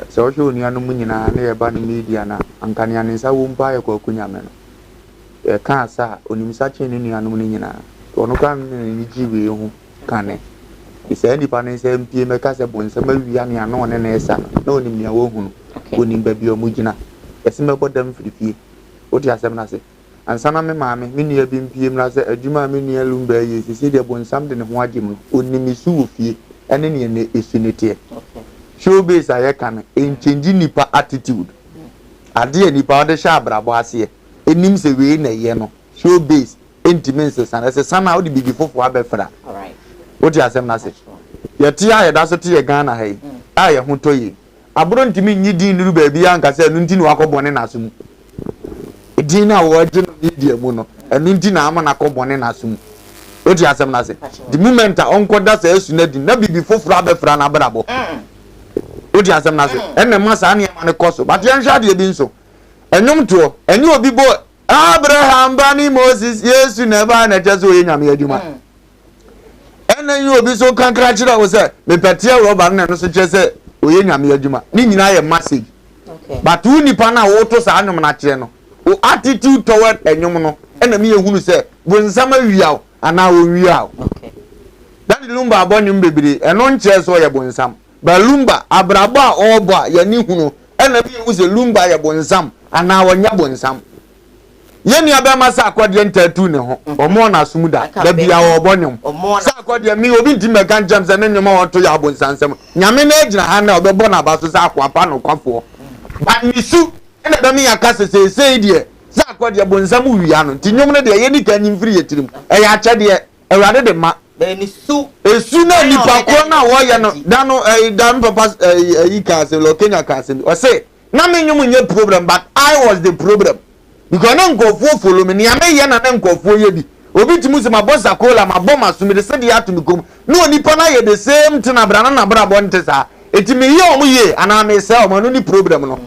so hwe onua no munyina na ye ba no media na ankane anensa wo mpa ye kwa kunyame no. E kan sa onimisa che ne nua no mu nyina. Ono kan ni jiwe hu kane. Ise ndi pa ne se mpie meka se bonsam awia ne ano ne na esa na onim nia wo hunu. Onim ba bi o mugina. Ese mebo dam firifie. Odi asem na se. Ansana me maame me nua bi mpie mra se adwuma me nua lumba ye sisi de bonsam de ne ho agem onim isu wo fie ene ne ne esunete. Showbiz ayeka na enchange nipa attitude. Ade nipa ode sha abrabo ase enim se we na ye no. Showbiz intimacy sana se sana odi bibi fofo abefra. All right. Odi asem na se. Ye tia ye da so tie Ghana hai. Aye ho toyi. Aburo ntimi nyi din nuru ba bia nka se enu ntini wakobone na asum. Edin na wo je no media mu no. Enu ntini na ama na akobone na asum. Odi asem na se. The moment a onkoda se esu na din na bibi fofo abefra na brabo. Odi asem na se. Enne ma sa na ma ne koso. But yen hwa de bi nso. Enum to. Eni obi bo Abraham bani Moses Yesu never na jesu oye nyame adwuma. Ena yi obi so kankra kira wo se me petia roba na no so chese oye nyame adwuma. Ni nyina ye message. Okay. But who nipa na wo to sa anum na kire no. O attitude toward enyum no. Ena me ehunu se bonsama wiaw ana wo wiaw. Okay. Dan lumba abonyum bebere eno nche so ye bonsam. Ba lumba abrabo a obo a ye ni hunu. Ena me ehunu se lumba ye bonsam ana wo nya bonsam. Yeni abema sa akwadie ntatu ne ho omo na asumuda da bia wo bonyum sa akwadie mi obi ntime kan jam se ne nyoma woto ya abonsansem nyame na agina ha na obebo na baso sa akwapa no kwafo ba misu ene da mi yakase se die sa akwadie bonsam wiya no tinyom ne de yeni kan nyimfiri yetirim e ya kyede ewrade de ma ni su esu na nipa ko na wo ye no da no dan papa yi ka se lo Kenya ka se o se na me nyum nye problem but I was the problem. Because na nkofo follow me ni ame ye na nkofo ye bi obi timu se mabosa kola maboma sumide se de ato mikom no onipa na ye the same thing na brana na bra bonte sa etimi ye omu ye ana me se omo no ni problem no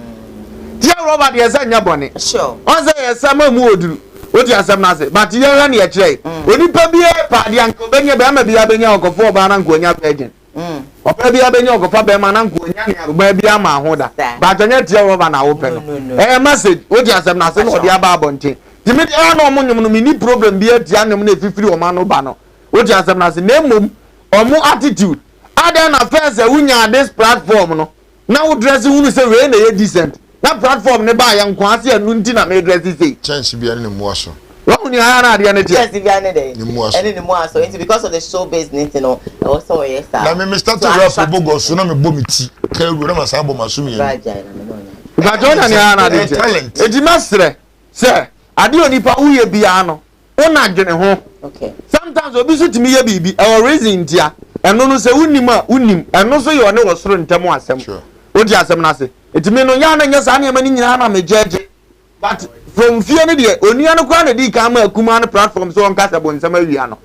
tia Robert ye se nya bone sure on say ye se ma mu oduru oti asem na se but ye hwa na ye kire onipa bi e pa de anko benye be ma bi abenya okofo ba na nko nya virgin opa bi abenya okofa be ma na nko nya ne agba bi ama ahoda but nya tia Robert na wo pe no message oti asem na se no de aba abonte timi de no omo nyum no mini problem bi atia nyum na efifiri o ma no ba no oti asem na se na emom omo attitude ada na first wunya this platform no na wo dress hunu se we na ye decent na platform ne ba ya nko ase anu nti na me dress say chance bi ane mu aso wo ni ara na de ne tie chance bi ane de ni mu aso it's because of the show business you know also yes sir na me start to rap bogo so na me bo miti ka ru na ma sa bo masumi ye ga jona ni ara na de talent edi masre se ade onipa uye bia no una dwene ho okay sometimes obi so timi ye bibi e reason ntia eno no se unim a unim eno so ye one wo soro ntem asem odi asem na se etimi no ya na nya sa na mani nyina na me jeje but from fear ne de onua no kwa na di ka ma akuma no platform so on kasa bonsam awia no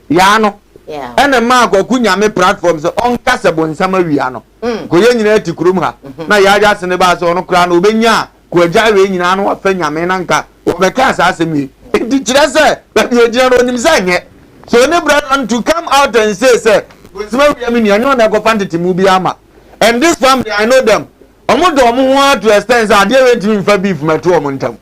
ya no yeah ene ma kwa kunya me platform so on kasa bonsam awia no ko ye nyina ti kurum ha na ya ja se ne ba so no kra no obenya ko agya we nyina no afa nyame na nka obeka sa asemi di kire se ba bi ogina no nim sa nye so ne brother to come out and say bonsam awia me nyanyo na go fantity mu bi ama and this family I know them omo do omo ho to extend say ade we timi fa beef meto omo ntam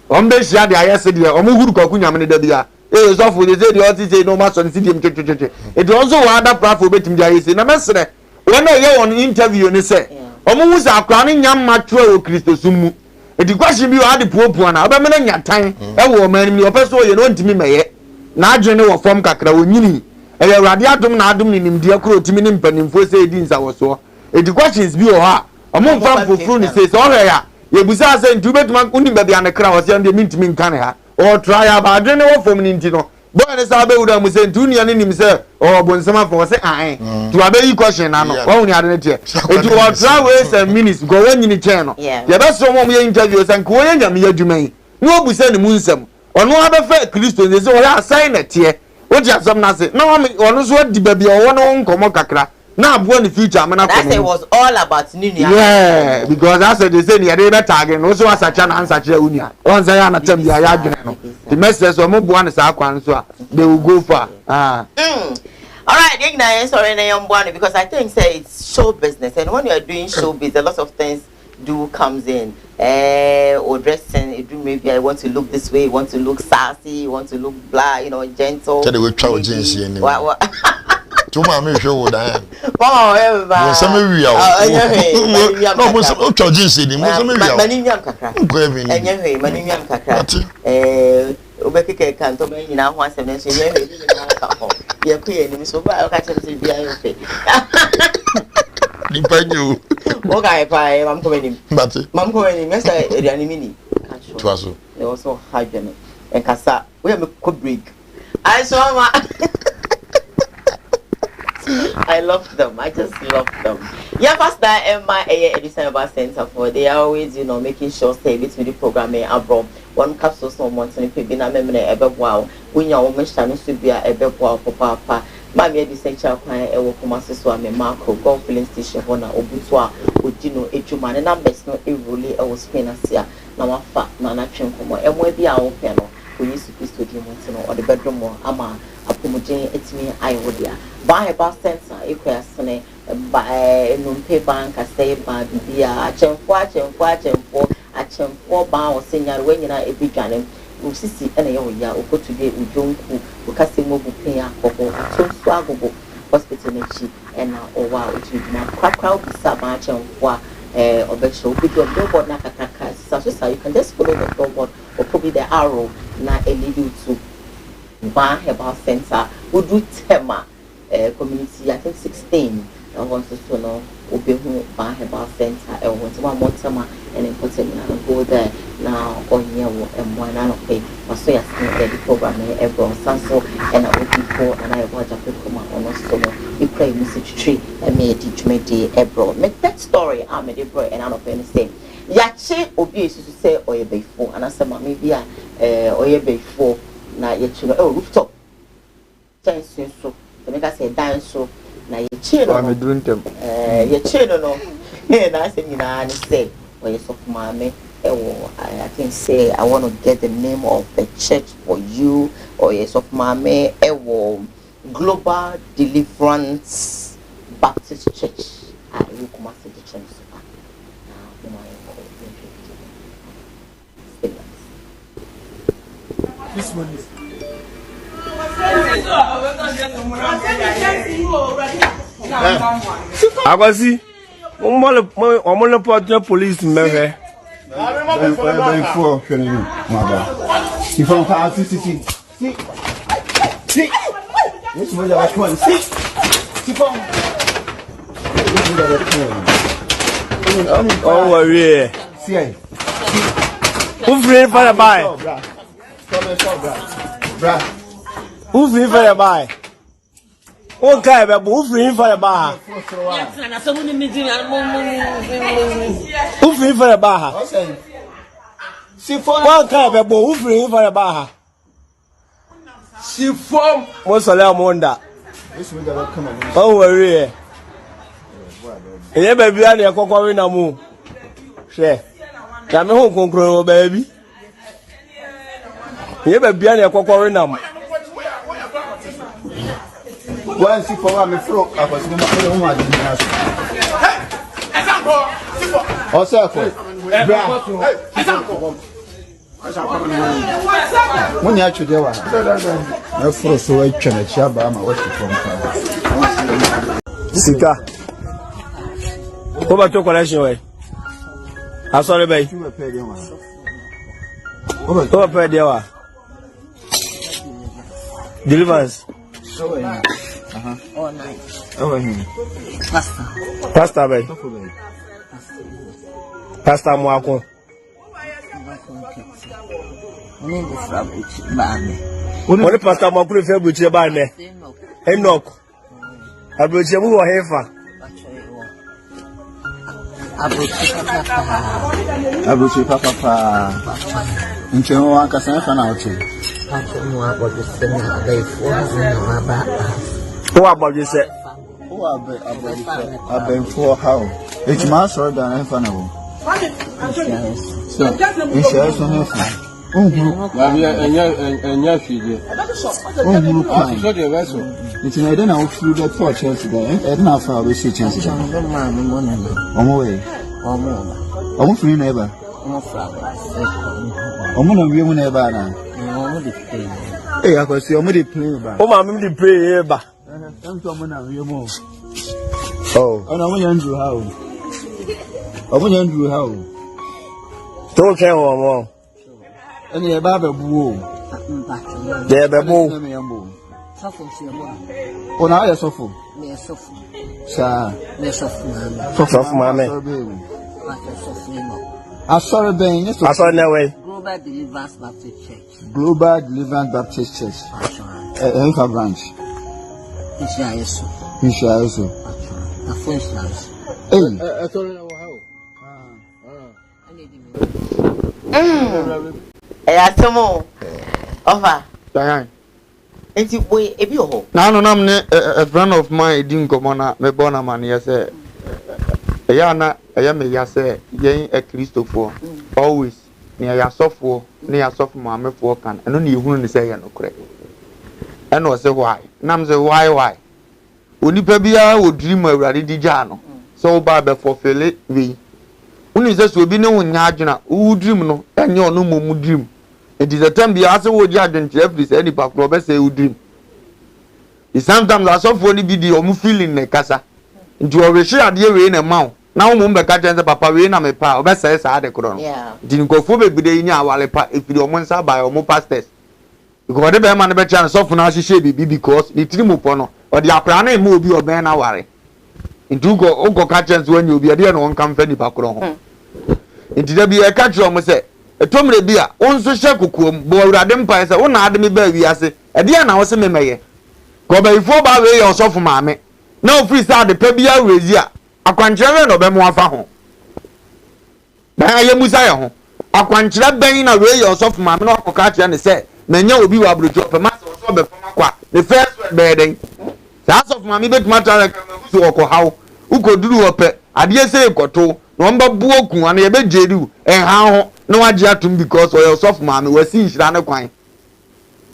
omo be hia de ayese de omo huru kwaku nyame ne da bia so for the say the oti say no ma so nsi dem checheche it also wa other platform betim de ayese na mesre when ye on interview ni say omo hu sa akra ne nyam matro o Kristo sumu edi question bi wa de puopuo na oba me na nyatan e wo man mi opeso ye no ntimi meye na adwene wo form kakra onyini e ye awrade adom na adom ni nimde akro timi ni mpanimfo say edi nsa wo so edi questions bi o ha omo fam fofuru ni say so ya ye busa say ntu betuma unim ba bia ne kra wo say ndem ntimi nkan ha o try aba adwene wo form ni nti no boy ne sa be wuda mu se ntu nua ne nim se o bonsama for say to abe question na no wo ni ade ne tie etu o travel some minutes go wanyini chen no ye be so mo ye interview san ko ye nyame adwuma yi no obu se ne mu nsam ono abefa Kristo ne se o ya assign na tie o di asam na se na ono so di ba bia o no nkomo kakra na abo ne future amana ko that say was all about Nunu. Yeah, because I said they say near the target no so asacha na answer che unia on say na tem dia ya dwene no the message so mo bo an sa kwan so they will go far. All right, Igna, sorry na yam bwana because I think say it's show business, and when you are doing show business a lot of things do comes in or dressing it do maybe I want to look this way, want to look sassy, you want to look blah, you know, gentle. Tell we try jeans here. What Tuma me show wo dan. Oh, everybody. Mo se me wi awo. No mo se o twa jeans ni mo se me wi awo. Mani nyam kakra. Ko e bi ni. Enye hwe mani nyam kakra. Obekeke kan to me nyina ho asem na so enye hwe bi nyina ka ho. Ye ku ye ni so ba ka chem se bia yo fe. Ni pa nyu. O ga e pa mam ko ni. Bati. Mam ko ni me say ediani mi ni. Twa so. E also hajene. Enkasa, we am ko break. I saw ma I love them. I just love them. Yeah, Pastor Emma December Center for they are always, you know, making sure say this with the programming abroad. One capsule so months and if been a memory ever wow. When your woman channel should be a ever wow for papa. Mammy the central client ever come as me Marco, golf filling station honor Obutwa, Udino, Ejuman, and I'm best not a really I was paying us here. Now my fat man action come on and we be our piano. We used to be studying once or the bedroom or ama. Apomogene etimi ayodia buy about center equasene by no paper bank say ba bia achemfo ba o senior when you na ebidwane usisi ene ye oya okotude ujonku ukase mobu pen akoko so agogo hospital nechi ena owa otuduma kwakwa bisa ba achemfo obesho obido billboard na kakaka so you can just follow the billboard or probably the arrow na lead you to One Herbal Center would do Tema community, I think 16. I want to know Obehu One Herbal Center. I want to one more Tema and important and go there now on year and one and okay. So yes, the program everyone so and I will be for and I watch a come on us so you play message tree and me teach me the abroad. Make that story I'm a boy and I'm not anything. Yache Obi is to say or you before and I said maybe or you before. Na ye chino rooftop chance so the make say dance so na ye chino I'm doing them ye chino no na say me na say or ye so mama I think say I want to get the name of the church for you or ye so mama Global Deliverance Baptist Church I will come to the church this one is Akwasi, omole po police mehe. Before showing you, mother. If I'm fast, see. This was a one. See. Oh, yeah. See. Who free for the buy? Who free for the buy? Okay, but who free for the buy? Who free for the buy? Okay, but who free for the buy? She form. What's a little wonder? Oh, worry. Yeah, baby, I need a cocoa in a moon. Share. I'm home, control, baby. Yeah, baby, I need a cocoa in a moon. Once you for me, throw up a small one. Also, when you actually do it, I froze so I can a chaba. I'm away from Sika. Go back to collection way. I'm sorry, babe. Go up there. Deliverance. All night. Over here. Pastor, babe. Pastor Mwako. My name is Robert Bami. Only pastor Makuru fe buche ba ne. Enoch. Abuche mu wo hefa. Abuche papa. Nche ho anka san fa na oche. Who about you say? Who are for how? It's my sorry than I found out. So, it's so it's an idea now through the torch today, and now far we see chances. On my way. I'm free neighbor. I'm going to be one neighbor now. Hey, I can see I'm going to play. Oh, I'm going to pray here. Oh, and I'm going to do how. I'm going to do how. Don't care more. And you're Baba Boo. There, Babu. Oh, now you're so full. Sir, soft, mammy. I saw a bang. I saw no way. Global Deliverance Baptist Church. Global Deliverance Baptist Church. Enka branch. Inshallah. A friend of mine didn't come on me born a man, yes, Yana, I am a yase, yay a Christopher. Always near your software, near soft mamma for can, and only you wouldn't say no correct. And was say why? Nam say why? Unipabia would dream of Radijano. So Baba for Philip we. Only this will be no Yajana, who dream no, and your no more dream. It is a time the answer would judge and Jeffrey any back Robert say who dream. It's sometimes I saw for the video of feeling the casa. Into a share dear rain and mount. Now, Mumba catches the papa rain and a power, best says I had a crown. Didn't go for baby in our if you don't want by or more pastors. Because whatever man better chance of now she should be because the Trimupono or the Aprane move your man away. Into go catches when you be a dear one company back home. Into there be a catcher almost say. A tomre beer, on so shakukum, boy, Radempire, one admi baby, I say, a dear now was a meme. Go by 4 by way or so for mammy. No free start the Pebia Razia. A quanchera no bemoa faho. By a musaya. A quanchera banging away or so for mammy, no catch and say, Menya will be able to drop a mass or so before the first bedding. That's of mammy, but matter to Oko how, who could do a pet. I dare say, Koto, number Boku and a bed jedu, and how. No idea to because or your soft mammy was seen Shana Quine.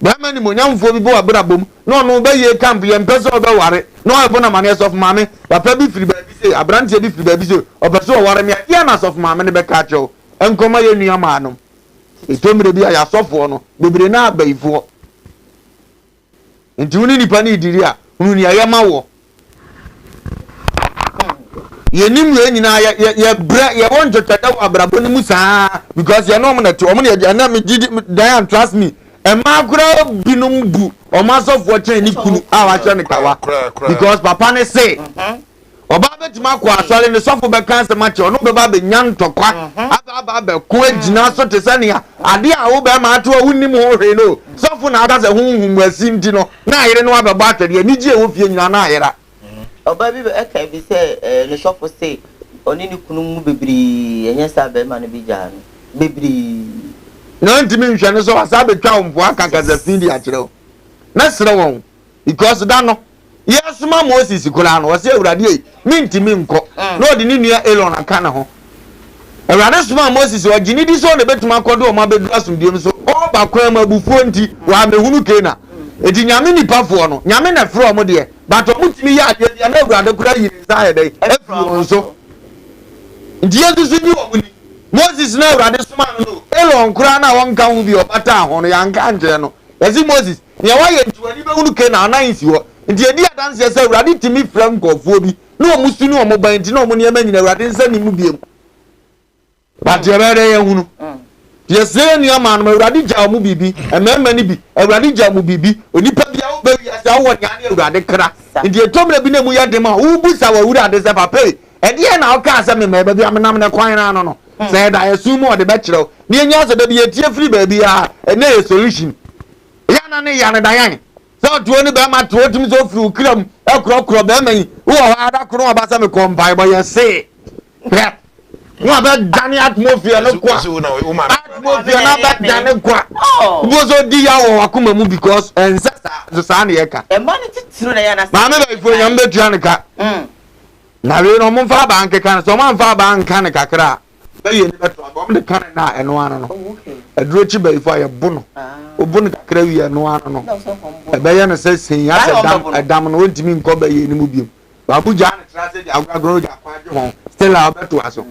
But many young for people are boom. No, by ye can't be and person of the worry. No, I want a man of mammy, but baby free baby say, a branch of free baby or person worry me, Yanas of mammy never catch you, and come my near manum. He told me to be a soft one, baby now by 4. And Junie Penny Diria, who near Yamawo. You knew you want to tell Abrabonimusa because you're not to Omni, Diane, trust me. And Margaret Binumbu or Master of watching our Chanikawa because Papa say, or Babette Marqua selling the software cancer match or no Baby Yan Tokwa, Abba, Quentin, so to Sania, Adia Obama to a winning more Reno. Software others at whom were seen to know. Now you don't know about battery, you need you with Yana. Oh, baby, okay, we say, the shop will say, only Kumu baby, and yes, I be man be jan. Baby. No intimation, so as I be town for as a Cindy at you. That's wrong. Because Dano, yes, my Moses Kulan was here already. Mean to me, no, the new Elon and Canaho. A rather small Moses or Ginny on the bed to my condo, my bed dress with him, so all back Crema Buffonti, while the Hunukena. It is Yamini Pafuano, Yamina from dear, but to me, I never cry inside a so. Dear to see you, Moses never had a smile. Elon Crana won't come with your pattern on a young canjano. As he Moses, near why to anyone who can announce you. And the idea dance yourself ready to me from Koowaa. No Mustino mobile, no money, and I didn't send him. But you're very yes, your man, my Radija Mubibi, and many be a Radija Mubibi, when you pay your baby as I want Radicra. And the Tommy Binemuya Dema, who puts our wood at the Zapapay. And the end, I'll cast me, maybe I'm not quite on. Said I assume more the bachelor. Near Yasa, there be a tear free baby, and no solution. Yan na ne ya ne dan so to ni be ma to timi so firi ukram ekro be man wo ada kro obasa me kompai bo ye se wo ba dani atmosphere no kwa atmosphere na ba dani kwa wo so di ya wo akoma mu because ensesa so sa na ye ka e ma ne titiro na ya na ma me ba ifo nyam be tua ne ka na we no mo fa bank kan so mo fa bank kan kakra be ye ne beto abom de kan na eno ano no aduro chi ba ifo ya bono obu ne kakra wi eno ano no e be ye ne se sin ya se dam no ntimi nko ba ye ni mu biem ba bu ja ne tra se di agagro ja kwa je ho still a beto aso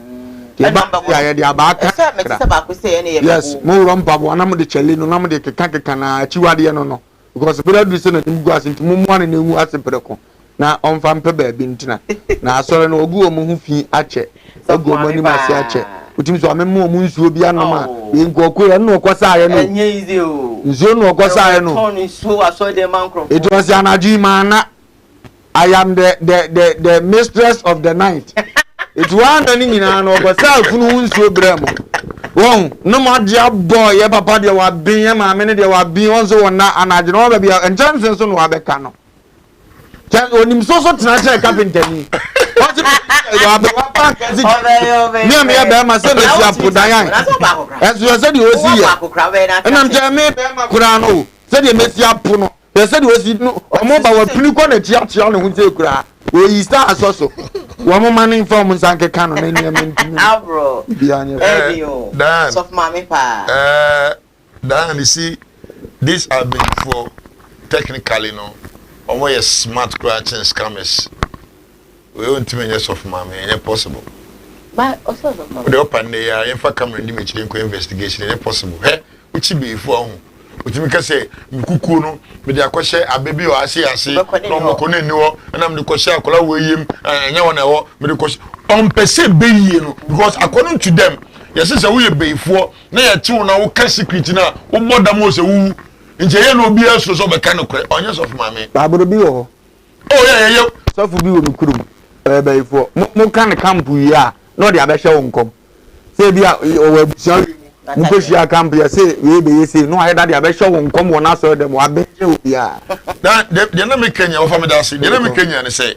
ya ya di abaka yes mo rompa bo na mo de chele no na mo de keka na chiwade no because brother do say na nim gu asinti mo mo na hu asepreko na onfa mpe ba bi ntina na asore no ogu o mo hu fi ache ogu o mo ni masi ache utimi so amemo mo nsuo bi anoma ye nkoko ye no okosa ye no enye izi o nsuo no okosa ye no ton nsuo aso de mankro it was anaji mana I am the mistress of the night it one ani nyina no okosa funu nsuo bremo won no ma dia boy ye papa de wa bin ye ma me ne de wa bin won so wona anaji no ba bia enchansen so no wa be ka no onim so tena che carpenter ni what you be wa bank zi ni am ya be ma se na si apodan eso yo se di o si ye na mje me be ma kura no se di me si apo no ye se di o si no omo ba wa pini ko na tia ne hu se kura o yi sta asoso wo mo man inform nsanke ka no na ni am ntimi bro bia nya Dan soft mami pa Dan you see this have been for technically no omo ye smart cracking scammers we won't mean yes of mama ain't possible but also of the open there in fact camera ni mechi ko investigation ain't possible he uchi be fu ahun utimi ka say mkuku no me de akwhye abebi o ase no mo ko ne ni wo na me de kwhye akola wo yim anya wona wo me de kwhye on pese be yie no because according to them yes say we be fu na ya ti wo na wo ka secret na wo bodam wo se wu nje ye no bi aso so be ka no kure onye so of mama baburo bi wo oh yeah so fu bi wo no kurum be ifo mo kan camp yi a no de abehwe wo nkom se bia o wabusia mo ko shia camp ya se we be yesi no aye da de abehwe wo nkom wo na so de mo abehwe wo bia de na me Kenya wo fa me da se de na me Kenya ne se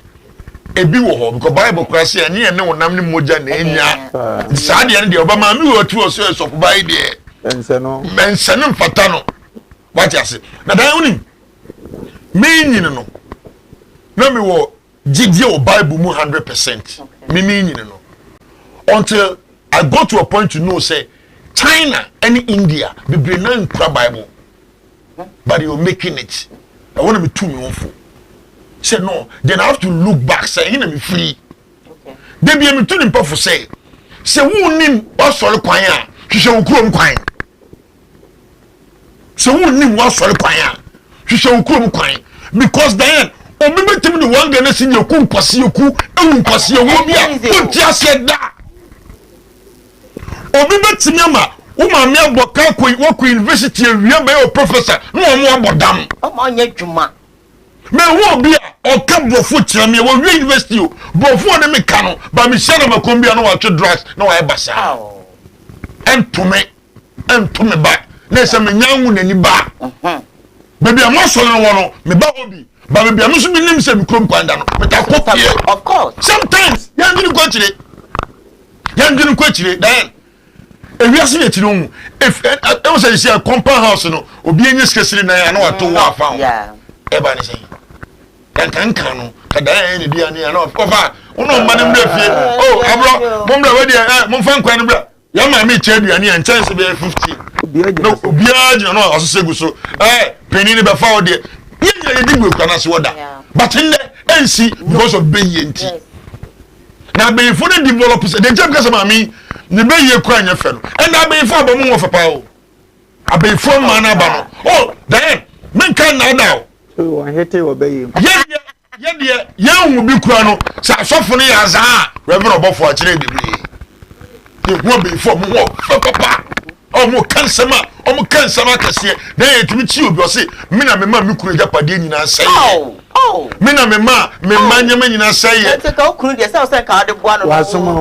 ebi wo ho because Bible kwase ya ne ne wonam ne moja na enya sa de ne de oba ma mi wo tu o so bai de ense no mfata no what you say na dan unim me nyine no na me wo gidie o Bible mu 100% me nyine no until I got to a point to know say China and India be bring na Bible but you're making it I want to be too me for say no then I have to look back say you me free okay they be me too nimpa for say who nim o sori kwan a hwehwe wo krom kwan so who nim wa sori kwan a hwehwe wo krom kwan because then obi betim ni wanga na si yeku nkwase yeku ewu nkwase yewu bia put ase da obi betim ama wo ma me aboka ko university awia ba o professor no mo abodam o ma nya dwuma me wo bia o ka brofo tira me wo university o brofo na me ka no ba me share na makombia no wa twe drugs na wa basa entume ba na se me nyanwu nani ba baby amosolo no wono me ba obi ba baby amusu bi nim se me krom kwanda no me ta kopie of course sometimes yandini ko chire dan ewiase ne tiri hu if I was say a compound house no obi enye skesiri na ya na wato wa fa e ba ni say kan no kada e dia ni na ofa uno mma ne mrefie oh abro mo mra we dia mo fa nkwan ne bra ya ma me che aduane ya chance be 50 obi agina no asosegu so penny ne be fa o de ye di gbe kana so da but in the NC because of being na be for the developers the jam because ma me ne be ye kwa nya fe no and na be for abom wo fa pa o abe for man aba no oh then men kan na now o hete wo be ye ye hu bi kura no sa asofo no ya za reverend obofo a kire bebre ye wo be for mo wo papa omo kansama kase na yetumi chi obi o se me na me ma me kura japade nyina sai me na me ma nyama nyina sai ye te ka okuru de se ka de boa no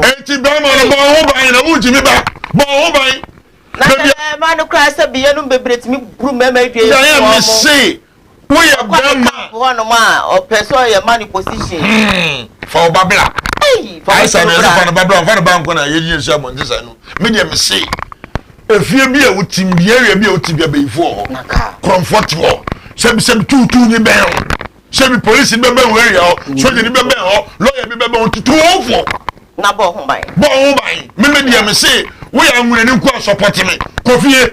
enti be ma no bo ho ban na uji me ba bo ho ban Man, no cry, say, be a number, but me, broom, maybe. I say, we are one or person your money position. For Babla. I said, I'm a bank when I hear someone this. I know. Medium say, if you be a team, be able to be before comfortable. Some 2 bell. Some police in the bell, so the bell, lawyer be able to 2 over. Nabo home by. Medium say, we are going to support me. Coffee,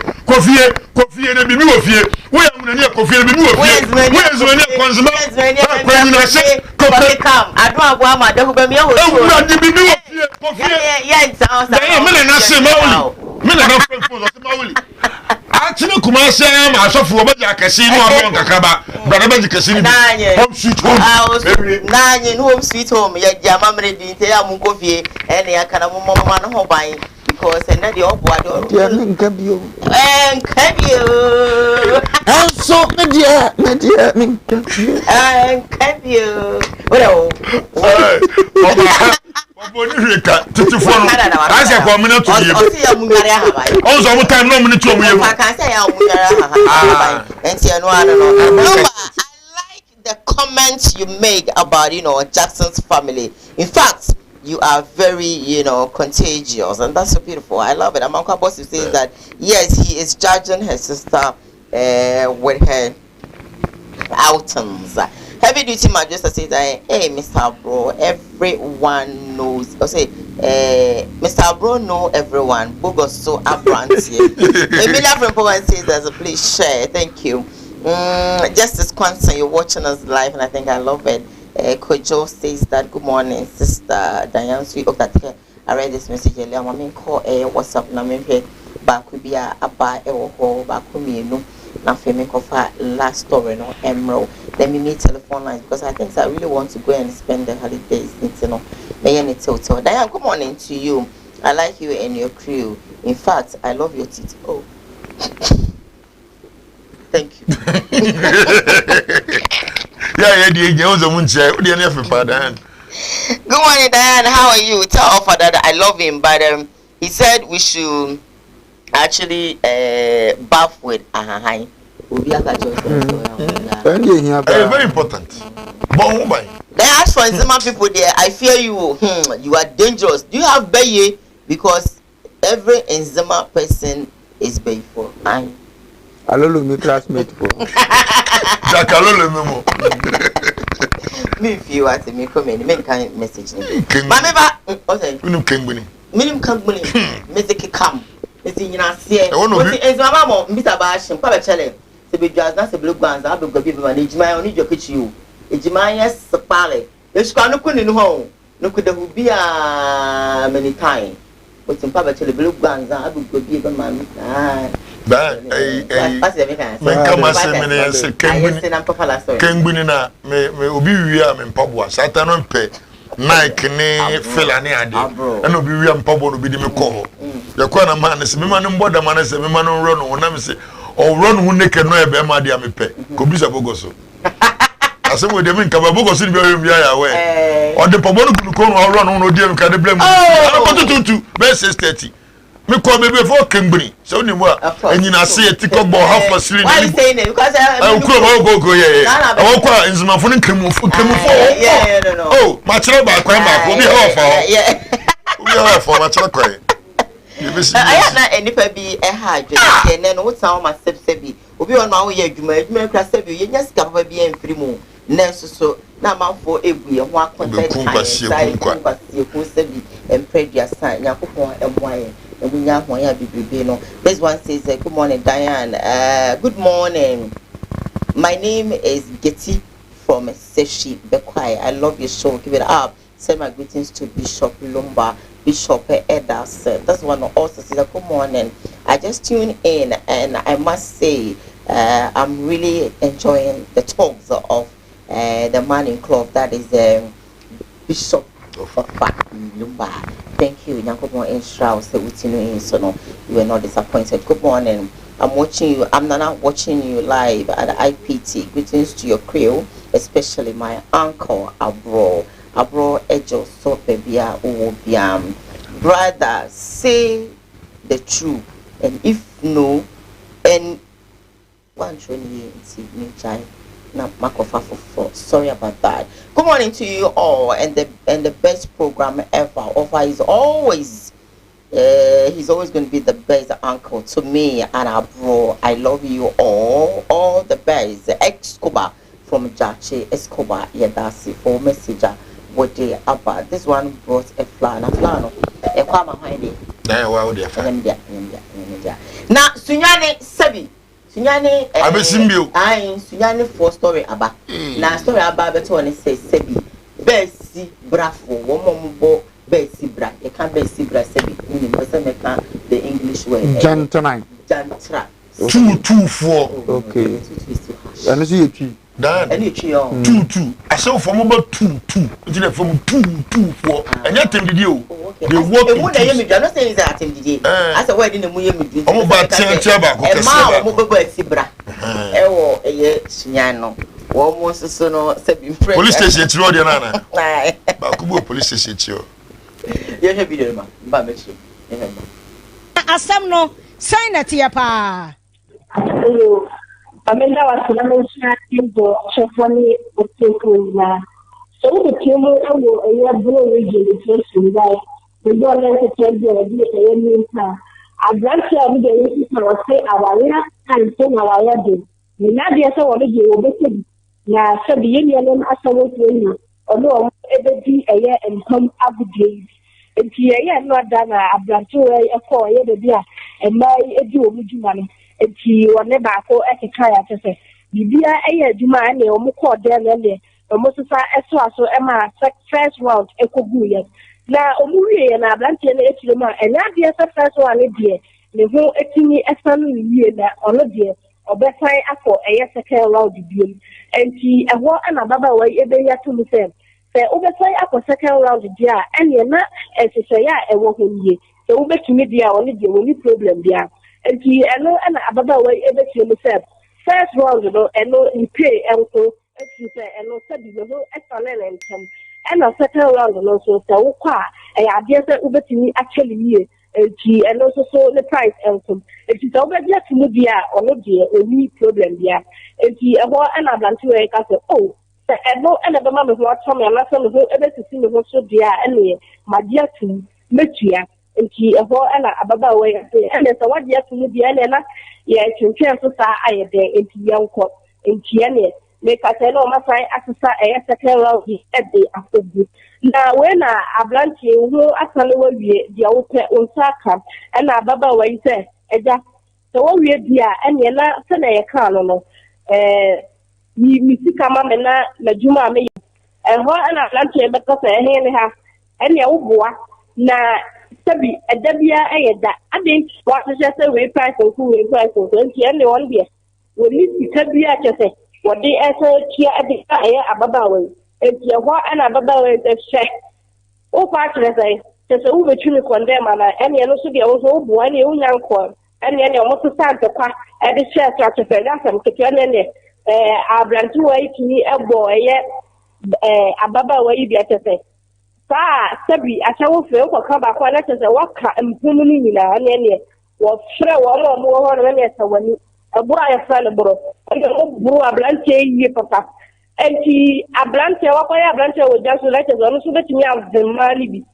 and be of here. We are going to coffee and be of here. Where's when you consumer? When I say, coffee come. I don't want my dog. Actually, Kumasi, I saw for a casino, Kakaba, but I'm a casino. Home sweet home. 9 home sweet home. Yet, Yamamre didn't tell Mukofi, and I can have one home buying because and the old boy and can you. And so, media, and can you. Well, I said, for a minute to you. Also, time no minute to you. I can say, I like the comments you make about, Jackson's family. In fact, you are very, contagious, and that's so beautiful. I love it. Amanka Boss says that, yes, he is judging her sister with her outings. Heavy duty majesty says that, hey, Mr. Bro, everyone knows. I say, Mr. Bro know everyone. Bogos so abrupt here. Emilia from Poland says that, please share. Thank you. Justice Quanson, you're watching us live, and I think I love it. Kojo says that, good morning, Sister Diane. Sweet of that. I read this message earlier. I mean, call WhatsApp. I mean, back will be a bar or back with me, Now, make of her last story, no emerald. Let me meet telephone lines because I think I really want to go and spend the holidays. Diane, good morning to you. I like you and your crew. In fact, I love your teeth. Oh, thank you. Good morning, Diane. How are you? Tell our father that I love him, but he said we should actually bath with ahahai. Very important. They ask for Nzema people there. I fear you. You are dangerous. Do you have Beye? Because every Nzema person is Beye for. Alolo mi classmate for. Jack alolo memo. Me feel what me comment. Me can message me. Mama ba. Okay. Minimum kembuni. Minimum kembuni. Message come. Esi nyina se. Oti Nzema mo mbita ba ahim. Kwa be chele. Se be dwas na se blue bands. Abi go bi ma na ejima oni jokichi you. Ejima yes sepale. Yesuka no kuni no ho. No kuda hu bia many time. Oti mpa ba chele blue bands. Abi go bi ba ma. But when come as a minister, Kembuni na me obi wia me mpaboa satanon pe Nike ne felani ade and obi wia mpaboa no bi di me ko yakwa na man se me man mboda man se me man ro no na me se o ro no neke no e be ma de amepe ko bi sa bogoso asem we de me nka ba bogoso ni be wia ya we o de mpaboa no kunu ko ro no de me ka de blame ana ko tutu be 6:30 me call me before Kembuni. So ni wa enyina se etiko bo half past 3. Why you saying it? Because go yeah. I walk kwa nzima fo ni kemu fo. Yeah, no. Oh, ma chere ba kwa ba ko bi ha fa. Yeah. Bi ha fa ma chere kwa. I na enipa bi e ha adwe ne no wotan ma sepse bi. Obi on ma wo ye adwuma kra se bi ye nya sika papa bi enfiri mu. Na so na manfo ebu ye ho akonta kan sai ku se bi empredua san yakopon eboaye. This one says, good morning, Diane. Good morning. My name is Getty from Seshi Bekwai. I love your show. Give it up. Send my greetings to Bishop Lumba, Bishop Edas. That's one also says, good morning. I just tuned in and I must say, I'm really enjoying the talks of the man in cloth. That is Bishop Lumba. Thank you, Nyankopon Enshra say within you so no you were not disappointed. Good morning. I'm watching you. I'm Nana watching you live at IPT. Greetings to your crew, especially my uncle Abro Ejo so bebia uobiam. Brother, say the truth. And if no, and one truly see me child. Sorry about that. Good morning to you all, and the best program ever. Offer is always he's always going to be the best uncle to me and our bro. I love you all the best. Escobar from Jache Escobar. Yeah, that's it for messenger. What they about this one brought a flano a kwama hide. Now Sunyane Sebi. Sunyane Abesimbio. Sunyane for story aba. Na story aba beto one say Sebi. Besi brafo womo besi bra. You can't besi bra Sebi. You must make the English word. Gentleman. Jantra. 224. Okay. And see you. Dan. Any tree on 22. I saw from about 22. It's from 224. And yet them did you. They work. I'm not saying that in the day. I said, why didn't we do? I'm about 10 chaba. Police station, it's road, Yana. Bakubo police station. You have been a man. Asam no sign at yapa. Amenda was the mentioning the Chefani of Tinkuna. So the Timu a year blue region is facing by the dollar to tell you a year. I grant you the reason say our year and so our wedding. The Nadia saw what you will be. Now, so the union as a way, although every day a year and come every day. And here, not done a branch away a 4 year beer and my a deal with money. Eti one ba ko ekeka tese bibia eye adwuma na o mo call dem le o mo so aso e ma first round ekogu ye na o mu wie na ablantie na etire ma enya de first one de ne ho etini esan wie na ono de obefan akọ eye second round biem enti eho na baba wai ebe ya to se obefan akọ second round de a ene na esese ya ewo ho nie se obetumi de a ono de woni problem dia. And he and about way ever to himself. First round, and no you pay and so and no said you know excellent and some and a second round and also so qua I guess that over to me actually here and also so the price and some it is over there to media or no dear any problem there and he and I'm to a castle oh and no and the mama who are coming and last time who ever to see me so dear anyway my dear to meet you. And he a whole Ababa way and there's a what yet to be Elena, yes, in terms of I day into young court in Tiene, make us tell my side as a second round at the after this. Now, when I blank you, who actually will be the old pet on Saka and Ababa way say, so what we are and you're not sending a car, no, Missy Kamamena, Majuma me, and what an Atlantic because I have any old boy. Now, Sabi, a W. I think what is just a way price of who is price of 20 and 1 year. We need to be at say what they answer here at the fire Ababa. It's your what and Ababa is a check. Oh, partners, I just over to condemn and also be also one young call and then almost to start the car at the share structure for that. I'm to I brand to way to me a boy yet Ababa way you get to say. Sabi achawo fe ko ka ba kwa na tese waka mpunu ni nyina ane wo frɛ wo mo ho no na esa wani abu aye fra le bro ngo buru ablante yi papa enti ablante wa kwa ablante wo jaso la tese no so betimi avemali bi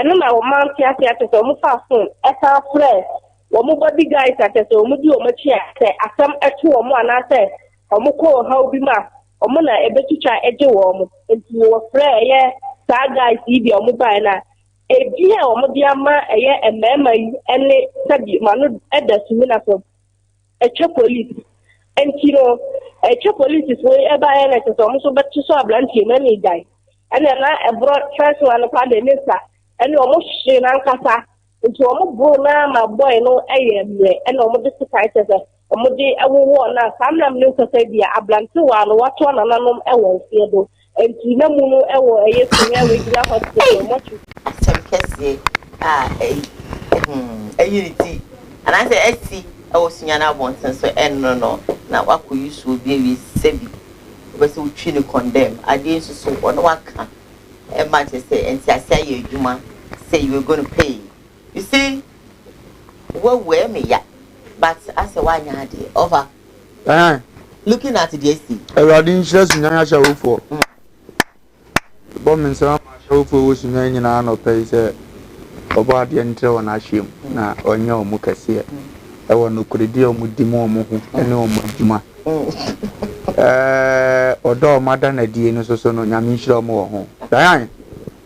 eno na wo man tia tese mo fa phone esa frɛ wo mo body guys tese wo mo di wo mo chia se asam eto wo mo ana se wo mo ko ha obi ma wo mo na ebetucha eje wo mo enti wo frɛ ye guys ibi omubai na ebi a omudiama eye emema yi ene sabi manu edasumi na so eche police entino eche police is we eba ene so omuso betu so ablanti na ni dai ene na ebro first one pa de nesa ene omu hye na nkasa nti omu bro na ma boy no eye mre ene omu disikaite se omu di ewo na samnam ne nkasa bia ablanti wa no wato na nanom ewo fiedo. And Tinamuno, a yes, we love hospital much. A unity. And I said, I see, I was in an once and so, and no. Now, what could you should be with Sebi? But so chino condemn. I didn't so one worker. And might say, and say, you man, say you were going to pay. You see, where me ya. But as a one yard over. Looking at the AC. A riding chest in a show for. Bombing some show for was in any no pay about the enter on Ashim. Now, on your Mukasia. I want to could deal with the more and no more. Although Madame Adine so no Yamisha more home. Diane,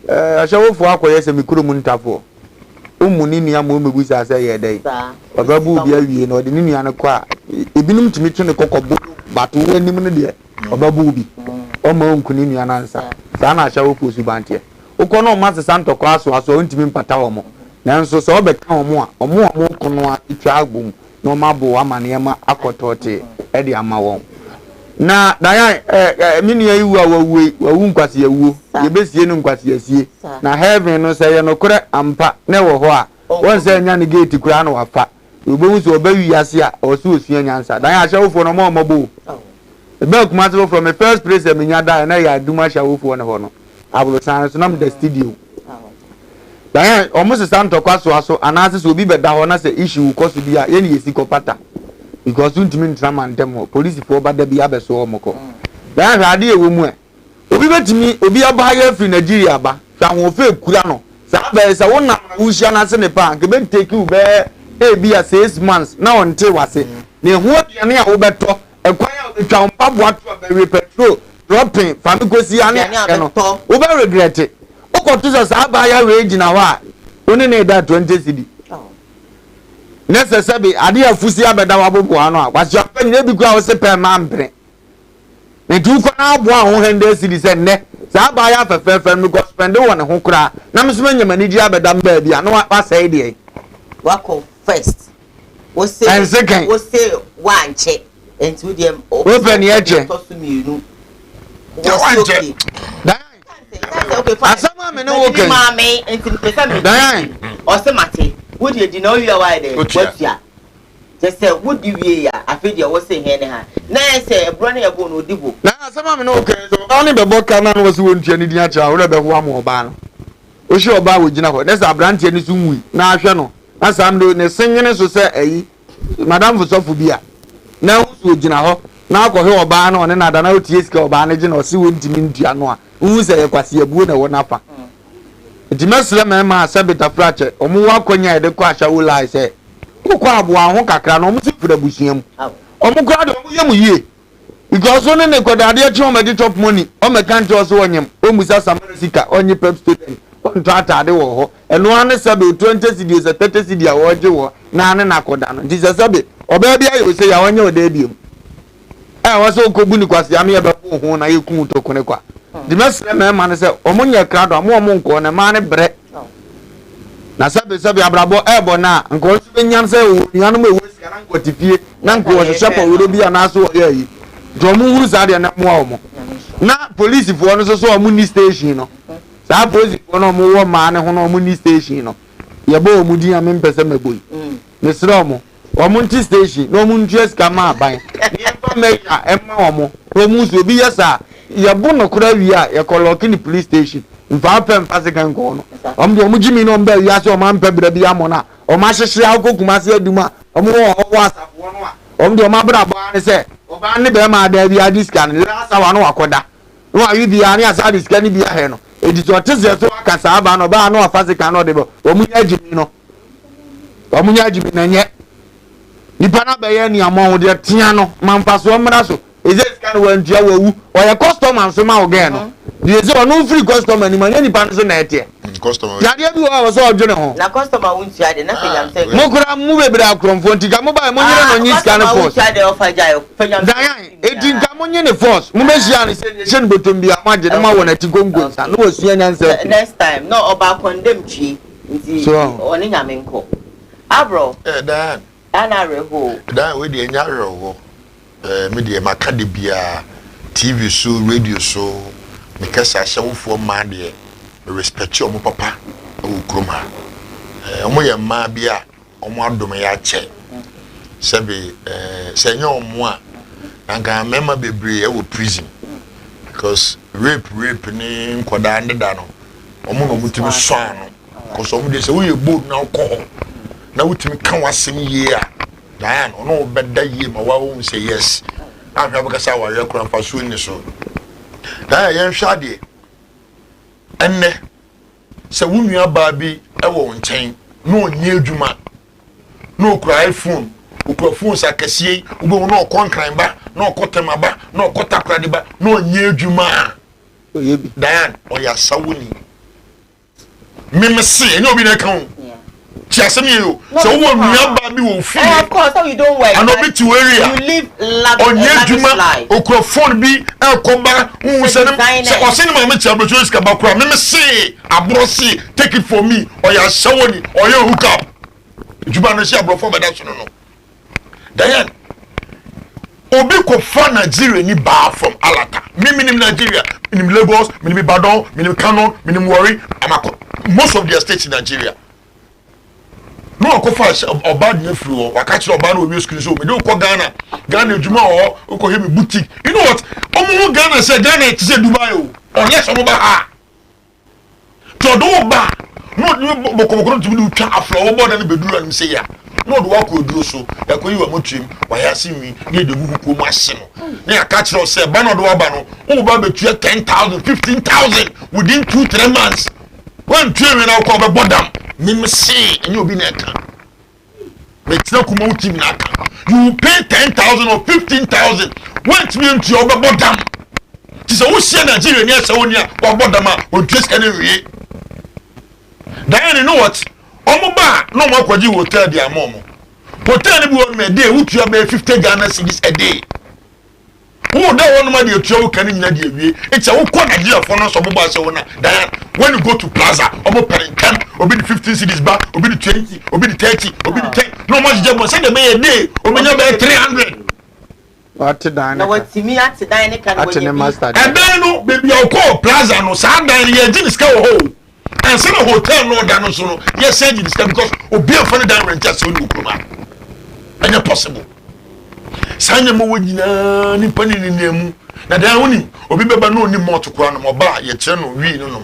I shall for acquires a micromun tapo. Munini amu with us a day. A babu be a year or the Niniana qua. It been to meet in the cocoa but when the minute or babubi. O mon kunini answer. Sana shall push you bantia. Okono Master Santo class was so intimate patawamo. Nanso so become more or more conwa each album. No mabo amaniama akotote edi amawon. Na Diane mini you are we wunkwasi ewu. Ye besie no nkwasi asie. Na heaven no say no kore ampa na wo ho a. Won say nya ne gate kura no wafa. Obewu so obawi ase a osu osua nyansa. Diane ashawofo no mo mabo. Ebe kumase from the first place me nya da na ya duma ashawofo no ho no. Abulo san so nam the studio. Diane almost santo kwaso aso anase so obi beda ho na say issue koso bi a ye ne yesi kopata. Because untimi ntrama ntemo police for bada bi abeso omoko dan hade ewo mu e obi betimi obi abaya free Nigeria ba fa ho fe kura no sa ba se wona wuhia na se ne pa ke be take you be e bi a 6 months na onte wase ne ho aduane a wo beto ekwan a betwa mpabo ato be petrol dropping fa mi kosi ane no wo be regret it okoto sa abaya we gina wa oni ne da 20 cedi necessary ade afusi abeda wabobo ano a kwasi apani bi kwa wo se pe mambre ne tu kwa na abo a ho hende sidi se ne sa ba ya fefe mi go spend won ho kura na me so manyamani ji abeda mba bia no wa say de wako first wo say wanche entu dem open ye che to su mienu wanche okay asama me no okay mama entu pesa me o se mate would you know you are why there? What's ya? Just say, would you be ya? I feel you was saying, Henna. Now I say, Brunny, a bone with Dibu. Now, some of them okay. So, only the book can was wound to any child, or one more ban. We should buy with Jennifer. That's a branch and it's we. Now, I know. As I'm doing the singing, so say, Madame for Sophia. Now, with Jennifer. Now, go here, ban on another no tears or banaging or see what you mean to Anoa. Who say a quasi a good or one upper. It must let my man sabit a fracture, or more conya the quasha will I say. Who quab one kakran almost for the bushim. Or more crowd of ye. Because one in the quadradia chum at the top money, or my country also on him, almost as a America, on your pep student, on Tata de war, and one sabit 20 cities at 30 cities or Joe, Nana Nakodan. This is a sabit, or baby, I will say I want your debut. I was so Kobuni Kwasiami about whom I couldn't talk on a the best man said, Omonia crowd or more monk on a man bread. Na sabi abrabo ebo na nko nyan say nyan mo wesi kana nko tipie na nko wo shepa wo bi anaso ye yi jo mu huru sa de na mo omo na police fo no so omo ni station no sa police fo no mo wo ma ne ho no omo ni station no ye bo omo di am mpese meboyi ne sra omo nti station no omo ntu eska ma aban ye fa meja emma omo so bi yesa ye bo no kura wi a ye koloki ni police station mfa pem fasikan ko no omde omujimi no mba wi ase o ma mpa bra bi amona o ma hyehye akokuma se aduma omo wo asafo no a omde o ma bra ba ne se o ba ne be ma da bi adiska ne lasa wa no akoda no ayi bi ani asa adiska ni bi ahe no edi to teze to aka sa ba no ba no afasikan no de bo omunya jimi no omunya jimi na nye nipa na be ye ni amon de tia no mampa so mra so ezes kan wa ntua wawu o ya customer so ma o ge no the so no free customer ni manya ni pan so na etie customer ya dia bi o so odwene ho na customer won tua de nothing am say mo kura mu be bra kromfo ntika mo ba mo nyere no nyi scan force tua de offer jayo penya ntika mo nyene force mo be shia ni se ni botom bi amaje na ma wona ti gongo sa no osua nyansa next time no oba condemn chi nti oni nyame nko abro dan ana reho dan we de nya reho me de makade bia TV so radio so because I shall for man there respect your papa o kroma omo ye ma bia omo adom ya che sebe senyo omo a nka mema bebre e wo prison because rape ni nkoda ndeda no omo no mutimi so ano because omo de se wo ye bold na ko na wutimi kan wasem yie a Diane ono beda yie ma wa wo say yes ahwa baka sa wa rekora mfa so ni so Diane yen hwa de enne se wunua ba bi e wo nchen no onye adwuma no okura iPhone okura phone sa kasie ugbo no konkran ba no okotema ba no okotakra de ba no onye adwuma oyebi Diane oya sawuni meme see enye obi na kan Chiasemi you. So who remember me will feel. Of course, so you don't work. I know me to area. You live lavish life. Okrofon bi elkoba who say o say na me tia brocho iska bakura me say abrosi take it for me or ya shawoni or you hook up. Juba no say abrofo be that no. Diane Obi ko fa Nigeria ni ba from Alata. Me Nigeria, minim Lagos, minim Ibadan, minim Kano, minim Warri, most of their states in Nigeria. No ko fa obad na free o waka kire obad na obi screen so me do ko Ghana adwuma o ko hemi boutique you know what omo Ghana say Ghana it say Dubai o yes omo ba ha to do ba no boko to do twa afro wo boda na beduru am say ya no do wako oduro so ya ko yi wa motrim wa ya sinwi na de gugu ko mu ahye no na ya ka kire o say ba no do ba no o ba betua 10,000 15,000 within 2-3 months when train na ko be bodam me say and you be neka me tina Kumawood TV naka you pay 10,000 or 15,000 want me into your bodam ti say wo share Nigeria ni asa woni a wa bodam a o dress can wie Diane you know what omo ba no mo kwaji hotel dia momo hotel ni bi won me dey wutu about 50 Ghana cedis a day who da one man dey try can nyina dey wie it's a wo kwa Nigeria for no so bo ba se wona Diane when you go to plaza omo perincam obi 15 cedis ba obi 20 obi 30 obi 10 no much jam say dey be day obi nya be 300 what dan na what me at dan kan we dey master e ben no baby o call plaza no sa dan ye gin ska wo ho and say no hotel no dan no so no yes say gin ska because obi afo no dan rent just only ukuma anya possible sanya mo wonyina ni pani ni nemu na dan woni obi beba no ni moto kwa no ba ye kire no wi no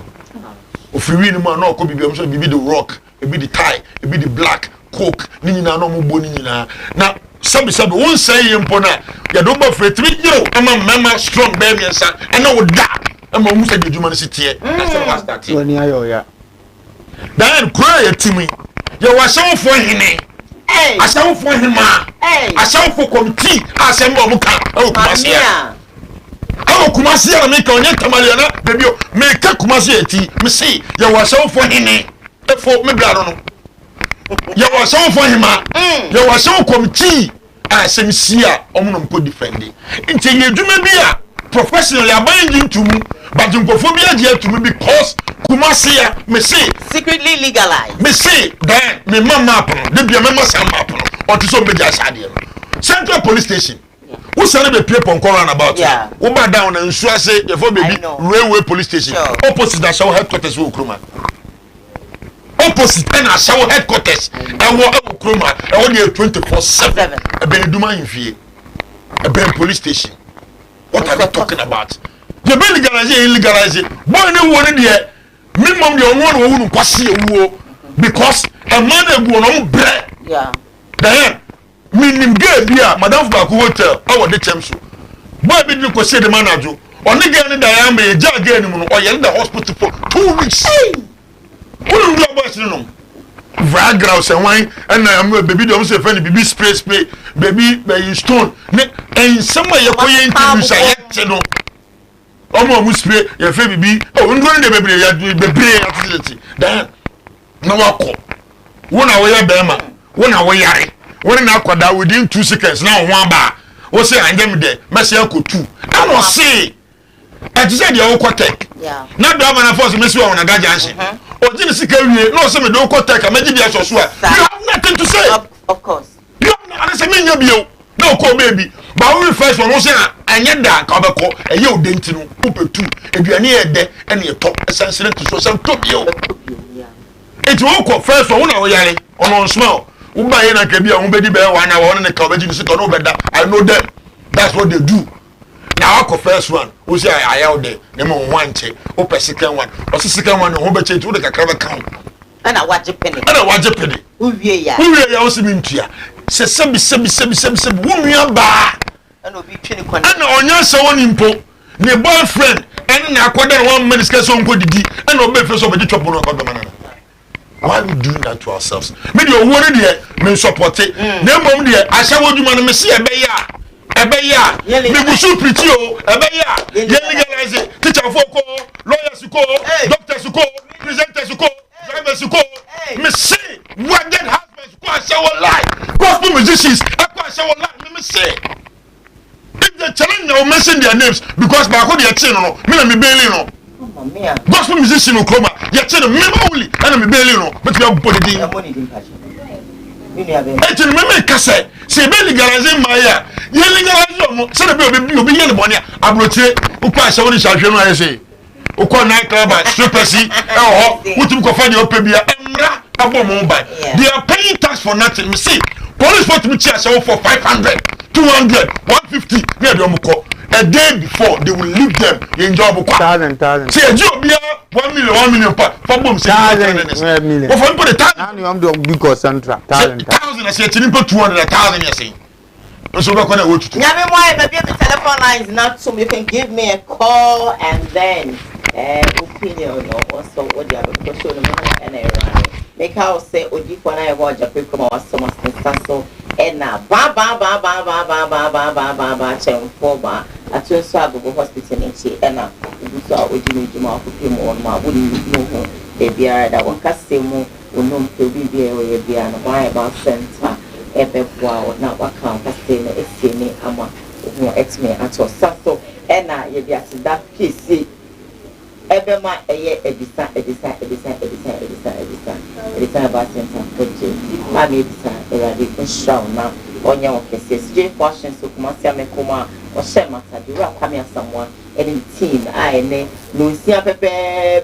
ofiri ni ma na okọ bibiam so bibi the rock ebi the tie ebi the black coke ni nyina na mo bo ni nyina na sabi won say yempo na ya do ba fretri yo ama mama strong be mi nsa na wo da ama mu say djuma no sitie na say wa start woni ayo ya dan kura ya timi ya wa shawfo hene asawfo hema asawfo committee asembo mu ka o kumasia awo Kumasi na me ka onye tamale na baby o me ka Kumasi eti me see ya wasawfo hene efo me bra no ya wasawfo hema ya wasaw committee asemsia omuno mko defend nti ye dwuma bi a professionally abaying into mu but nkofo bi age atu because Kumasi ya me see secretly legalized me see then me mama pon de bia me mama map no o ti so me ja sade no Central Police Station who sell the people on about who back down and sure say before baby railway police station opposite that shower headquarters wo Kroma opposite and shower headquarters and wo Kroma and wo dey 24/7 e be duma infie e be police station what are they talking about you be legalize boy ne wo ne dey minimum dey won wo nu kwase ewuo because a man egu no bre then minim gay bia madam Baku hotel awo de chemso boy bi ni ko say the manager oni gay ni da ya me ja gay ni mu no o ye the hospital for 2 weeks wonu do boy sin no Viagra say wan and am baby do say friend baby spray baby by stone ne en sama ye ko ye interview say ye no omo mu spray ye fe baby o ndo ni baby ya activity dan na wako wona wo ye be ma wona wo yare when na kwada within 2 seconds now one ba wo say angem de mesi akotu and wo say e ti say de wo kotek na do ma na force mesi wo na gaja anse o ji ni sika wie no say me do kotek amaji bi asoso a you have nothing to say of course you have nothing say me nya bio na ko baby ba we first one wo say anya da ka obeko e ye odenti no upetu eduane e de ene e top essentially to so some top bio it wo ko first one na wo yare ono small Umba ye na kebia umbedi be one hour on the coverage in sit on over that. I know them. That's what they do. Now I first one. We say I out there. Nemo one check. Open second one. Or second one who be change to the kakara count. ana waje penny uwie ya wo se mintua se sebi wunua ba ana obi twene kwan ana onya se woni mpo ne boyfriend ene na akoda na one minute so nko didi ana obe fe so be twop no ko domana why we doing that to ourselves me dey owo ne dey me support na mom dey ahya woduma no me se ebe ya me busu pretty o ebe ya ye legalize teacher foko lawyers ko doctors ko presenters ko drivers ko me say rugged husbands ko ashawo lie gospel musicians ko ashawo lie me say if they challenge now mention their names because ba ko dey chin no me na me beli no gospel musician no kroma ye chin me ma wuli na me beli no but you go dey eti no me kase se be legalize maya ye legalize mo se na be obi ye ne bone abrochire ko ashawo ni shahwe no aye say ukọ night club supersi wutum ko fa de opebia emra abom ba they are paying tax for nothing me see police for to chia show for 500 200 150 near the omko a day before they will leave them in job ko 1000 see a job bia 1 million pa for bom say 1 million for put the tax now you am do because central 1000 as you tin put 200,000 you say so we gonna watch nyame mo ai maybe the telephone lines not so you can give me a call and then opinion or also what the other question and I make how say odi for na e go jape kuma waso so and na ba chem ba atu so agogo hospital nchi and na so odi ni juma ko pe mo ma wo ni no e bia da won kasemu onom pe bi bia we bia na ba ba center e be boa na waka kasemu eseni ama wo exme ato so and na ye bia that piece Ebema eye edisa about center project. Mami edisa eradi nshaw na onye okese SJ fashion so kuma sia me kuma o shema tadi ra kwame someone any team ene no sia pepe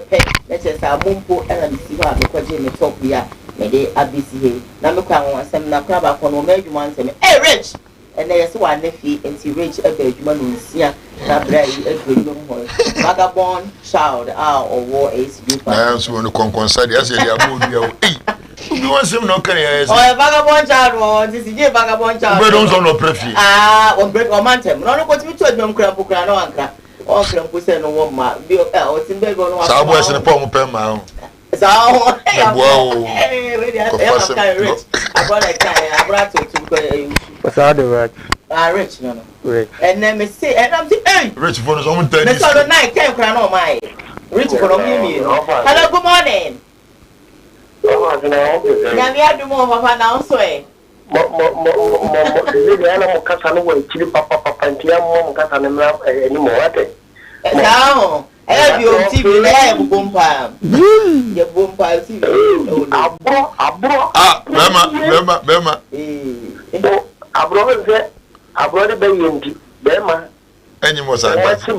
let's say mumpo ena bisi ha me kwaje me talk ya me de abisi he na me kwa won asem na kwa ba ko no me adwuma nsem rich and there is one nephew and he rich a bedroom no sia na bra edwuma ho vagabond child or war ace do na so no concern as they are bia you want some no carry as vagabond child this is vagabond child we don't so no prefi on break or mantem no go to adwum kra pokra no anka on kra pose no wo ma bi o timbe go no sa boy se ne pom pe ma ho so we rich abroad kai abroad to what's the right rich no rich and then me say and I'm saying hey rich for no ten me so the night can kra no my rich for me hello good morning na me adu mo papa na so mo ana mo kasa no wa chiri papa ntia mo kasa no mra ni mo wate now bi on TV na e bompa ye bompa TV abro bema abro de be yendi bema enyi mo sa ba ti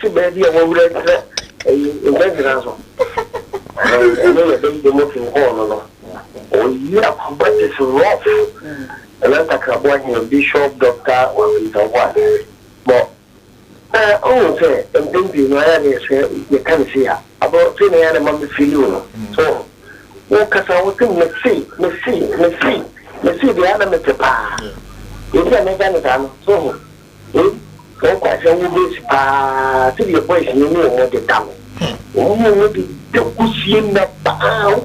baby a wo wura tre e ngena so no de mo fin ko no yeah, but it's rough. And then I can go here, bishop, doctor, or Peter White. But say, and then you can see about 10 years, I'm feeling. So, what can I see the element of power. You can make anything. So, don't quite say to your voice, you know what they've done. Oh, maybe don't see in the power.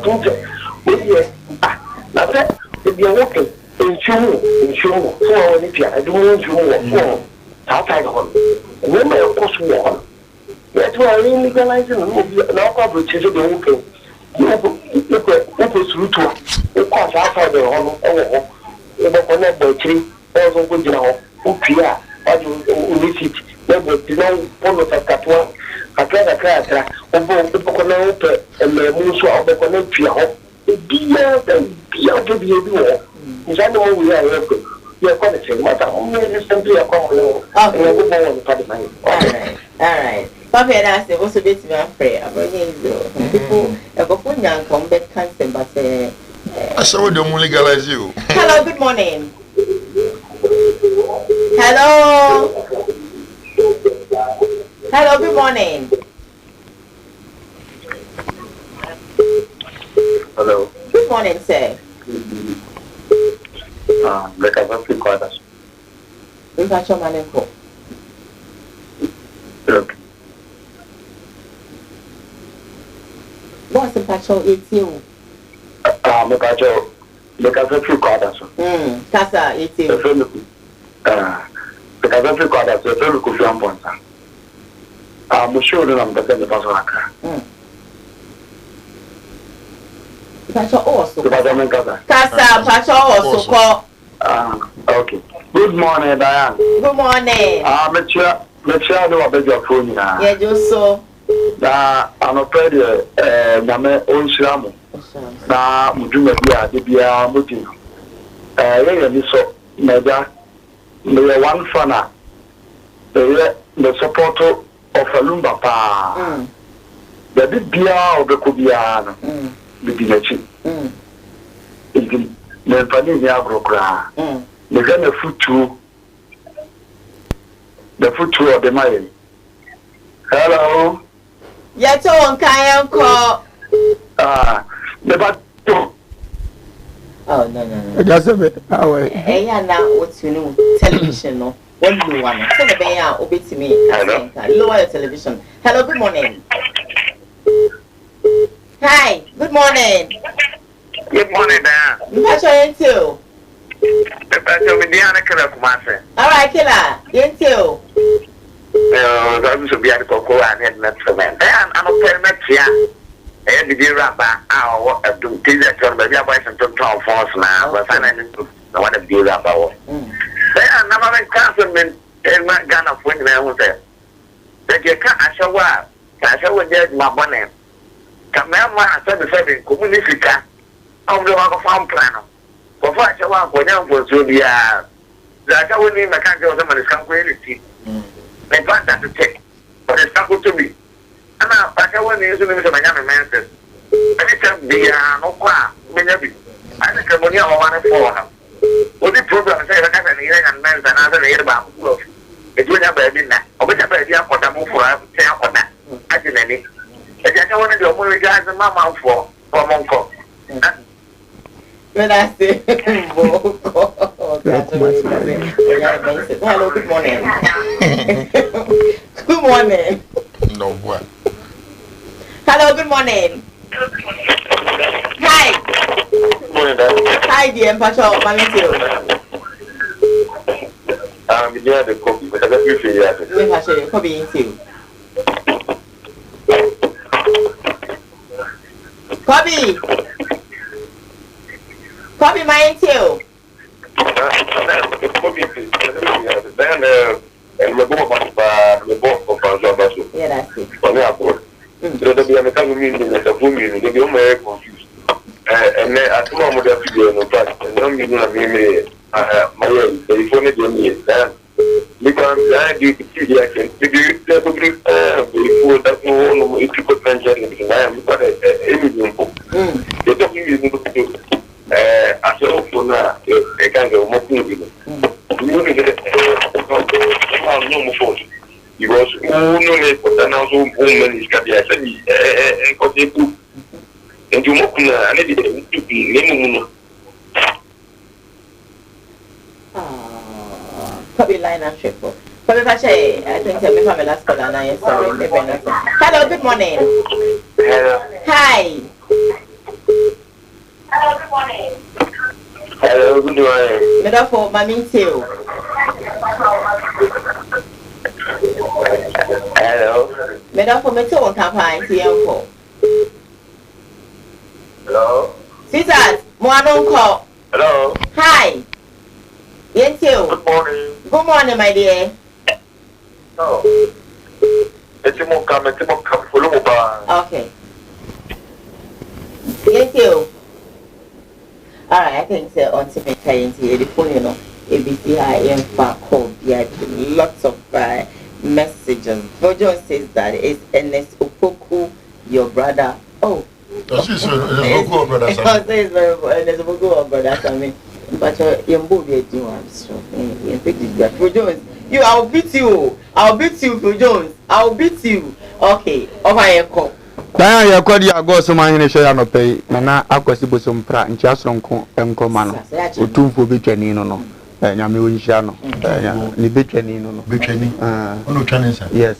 Na fe e working in chumu so woni pia e do chumu ta ta go we me ko so wo ye to are legalizing na ko bro che do working you ko suru to ko sa fa de ho wo e bo ko na bo chiri o so ko jina ho o pia o do visit na bo tino polo ta katwa akra tra o bo ko na o pe e me mu so o bo ko na pia ho Bia to be a duo. Is that all we are? You're going to say, what I'm simply a common. All right. Papa and I say, what's a bit of prayer? I'm bringing people a Kopunya come back cancer, but I saw the only legalize you. Hello, good morning. Hello, good morning. morning, sir. Like I don't feel quarters. We catch your man and call. Look. What's the patrol 18? Look at the few quarters. Casa 18. Because every quarter, the very good young ones. I'm sure that I'm the same person. Patrol also. Casa, patrol also call. Okay. Good morning, Diane. Good morning. Make sure I know about your phone. Yeah, just so. I'm afraid Name Onshiramu. Na Mujuma Bia, the Bia Mutin. So, Meja, the one fana, the supporter of a Lumba Pa. The big Bia of the Kubiana, the Binachi. The Panini Brokra. The kind of foot of the Mayan. Hello. Yet on Kayan call. Oh, no. Just a bit. Hey, now what's you know? Television, no. What do you want? Send a bear, obey to me. Lower your television. Hello, good morning. Hi, good morning. Good morning, Dan. What's your name too? All right, killer. You too. I'm to be at Koowaa and not for men. I'm a permit here. And the dear rapper, I'll do things that turn baby boys and turn force now, but I want to be a rapper. They are never councilmen in my gun of women out there. That you can't show up. I shall get my money. Come here, man, 77 community car. I'm the one of farm planner. For what you want for them for Julia. That's how we need my country of them is completely. They want that to take, but it's not good to me. And now, I can't want to use it as a young man. I can't be no qua, maybe. I think I'm only one for them. What the program is, I have an ear and men's another ear about love. It will have a dinner, or which I idea for the move for a tale for that. I didn't any. I just want to do more guys and mamma for Monco. When I say, hello, good morning. Good morning. No, what? Hello, good morning. Hi. Good morning, Dad. Hi, dear Patrol. Mommy, too. I'm near the copy, but I got you for you. Patrol, copy too. Copy. Copy mine too. And we're going back the book of our job. Yeah, that's it. On the airport. So there'll be a mechanical meeting at the boom meeting. They'll be very confused. And then at the moment, they'll be no part. And don't be doing my telephone again. Because I do the action. The public before that no, if you could mention it, I am got everything. The talking is I saw for now, a kind of moving. You because no than also woman is got the actually and got the book and you mock and it to be minimum. Probably line and triple. Probably I think I'm my last call and I sorry. Hello, good morning. Hello. Hi. Hello, good morning. Hello, good morning. Middle for mommy too. Hello. Middle for me too on campaign TM4. Hello. Sisters, one on call. Hello. Hi. Yes, you. Good morning. Good morning, my dear. Oh. It's more come for Okay. Yes, you. Alright, I think so on the phone, you know, ABCIM call, yeah, lots of messages. Vojo says that it's Ernest Opoku, your brother. Oh. That's his brother. It's Ernest Opoku, brother. I mean, but you're both doing I'm strong. You, I'll beat you. I'll beat you, Jones. I'll beat you. Okay, over here, call. Baya ya kodi ya go so man hwe ya no pay na akwasi bosom pra ntia sonko enkoma no otumfo betwani no nyame wonhia no ni betwani no betwani ono twani sa yes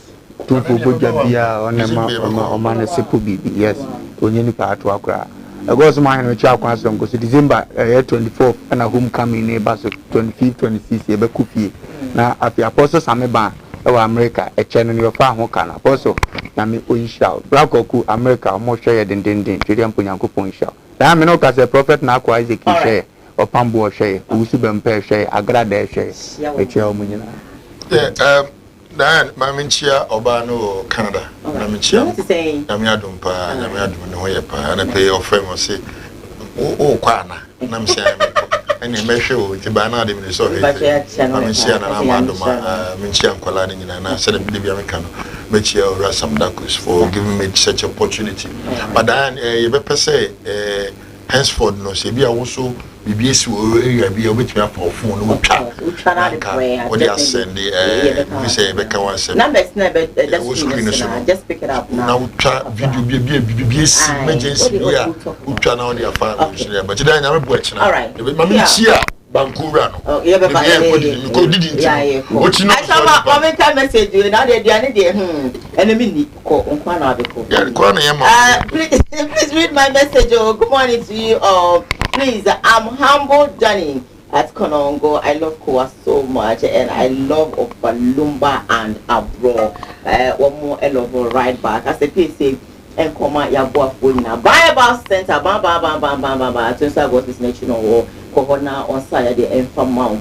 tumfo bodwa bia onema oma na sepo bibi yes onye ni pa ato akra go so man hwe cha akwa sonko so December 24 na homecoming ne baso 25 26 e be kupie na afi apostle sameba ewa America echeno ni ofa ho kana apostle na me onhia black oku America mo hwe ye dendenden twedi amponyankopon hia na me no ka se prophet na akwa Isaac hwe opambo hwe usu bempe hwe agrada hwe eche omunyina dan maminchia oba no Canada maminchia na me adumpa na me adum no hoye pa na pay offer mo se o kwana na me sia ene mehwe o ti ba na de me so he maminchia na ma aduma minchia nkwala ni nyina na se de bia me kano mechia ora some dakus for giving me such opportunity but then you be say henceforth no se bia wo so BBS area be obetumi afa phone no twa what they send we say be can say numbers na be just pick it up now twa video BBS emergency bia utwa na on the afa but then na me bo china mama chia Bankura no oh yeah baba ko didn't what you know I comment message you now they enemy ni ko nkwa na abeko please read my message. Good morning to you please I'm humble Danny at Konongo. I love Koowaa so much and I love Opalumba and Abro one more I love right back as a PC and Koma ya boafo na Bible Center ba 20 August national Kohona on side the Enfamount.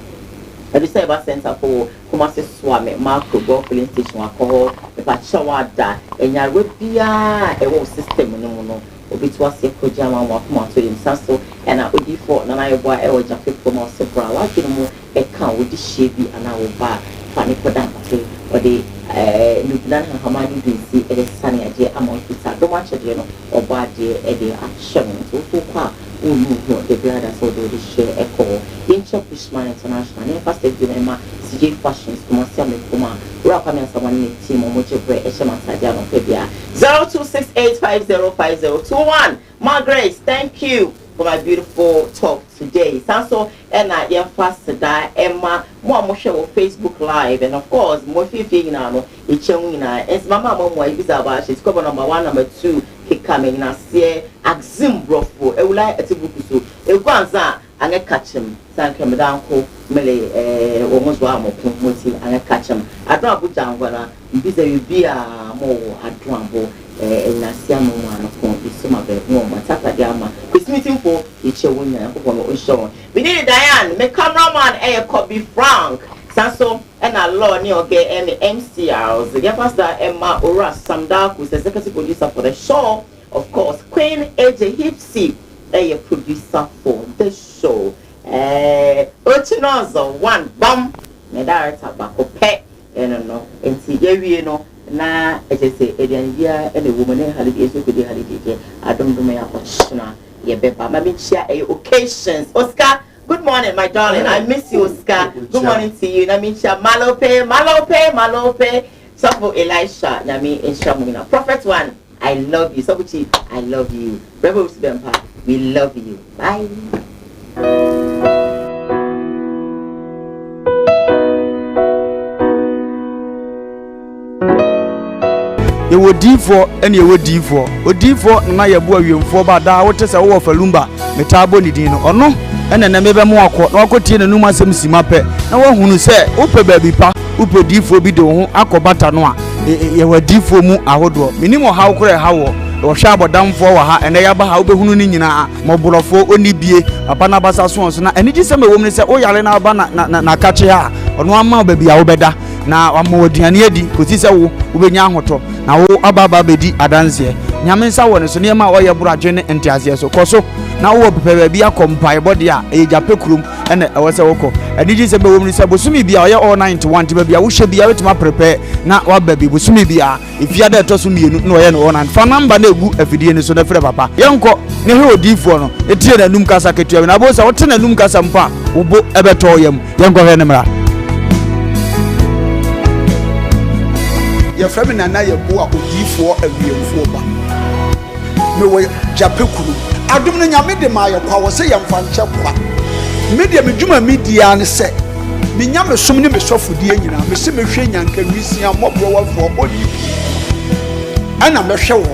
I say about center for Kumasi Swami, Marco Golf Filling Station, alcohol, the Pachawada, and Yarubia, a whole system no. Which was a Kojama Wakuma to him, Sasso, and I would default, and I buy a jacket from our Sebra, like you know, a cow with the shabby and I will buy Fanny Kodamate, or the Nubian Hamani DC, and the Sunny Ajay among Pizza, don't watch it, you know, or bad a day action, so far. The blood as well the share echo in Chopishman International never stayed with Emma CJ Fashions Kumasia Kuma Rakami someone team or Mojibre Eshama Sadiano Pebia 0268505021 Margaret, thank you for my beautiful talk today. Sanso and I am fast die Emma more on Facebook Live and of course more no it's it's mama mom about she's cover number 1 number 2 coming in a see axim brofo e wula etibuku so e kwanza anga catch him thank you madam ko mele omozo amoko moti anga catch him ado abuja ngwana mbize bibia mo ado ambo na sia mo wana ko isuma be mo mataka dia ma this meeting for eche wonya ko no show we need Diane me cameraman Kobe Frank Sanso and a law ni oge MCRs the pastor Emma Ora Samda who's executive producer for the show. Of course, Queen AJ Hipsy, a producer for the show. Ochinozo one bum, Medara Bako Pet, and no, and see, you know, na, I just say, Edian, and the woman in holidays who could holiday. I don't do my opportunity. Yeah, Beba, maybe share occasions. Oscar, good morning, my darling. I miss you, Oscar. Good morning to you. I mean, Malope. So for Elisha, Nami, and Shamuna. Prophet one. I love you. Sobuchi, I love you. Rebel Sibempa, we love you. Bye. You would D4 and you would D4. O D4 na ya bua wiemfo ba da wote se wo falumba metabo ni din no ono ene na mebe mo akọ na akotie na numa asem sima pe na wo hunu se upe baby pa upe D4 bi de ho akobata no a ye wa D4 mu ahodo minimo hawo kore hawo wo hwa abodamfo wa ha ene ya ba ha obehunu ni nyina moborofo oni bie papa na basa so na eni gi se me wom ni se o yare na ba na kache ha ono ama baby a wo beda na amoduane adi kosi se wo ubenya ahoto na wo ababa bedi adanse nyame nsa wo ne so ne ma oye buradwe ne entiase so koso na wo pepe bia kompai body a e jape krum ene e wo se woko aniji se be wo ni se bosumi bia oye all 91 ti bia wo hye bia wetima prepare na wa baby bosumi bia ifia da to so mienu na oye no on fa number na egu afidie ni so na frɛ papa yenko ne he odifo no etie na num kasa ketua na bo se wo te na num kasa mpa wo bo ebeto yam yenko he ne mra your family na ye bo a odifo awiemfo ba mewɔ Japan kunu adom no nyame de ma ayɔkwa wɔ sɛ yɛmfa nkyɛ kwa media me dwuma media ne sɛ me nyame som ne me sɔfodie nyinaa me sɛ mehwɛ nyanka nwisia mmɔborɔ wɔfoɔ ɔni ana mehwɛ wɔ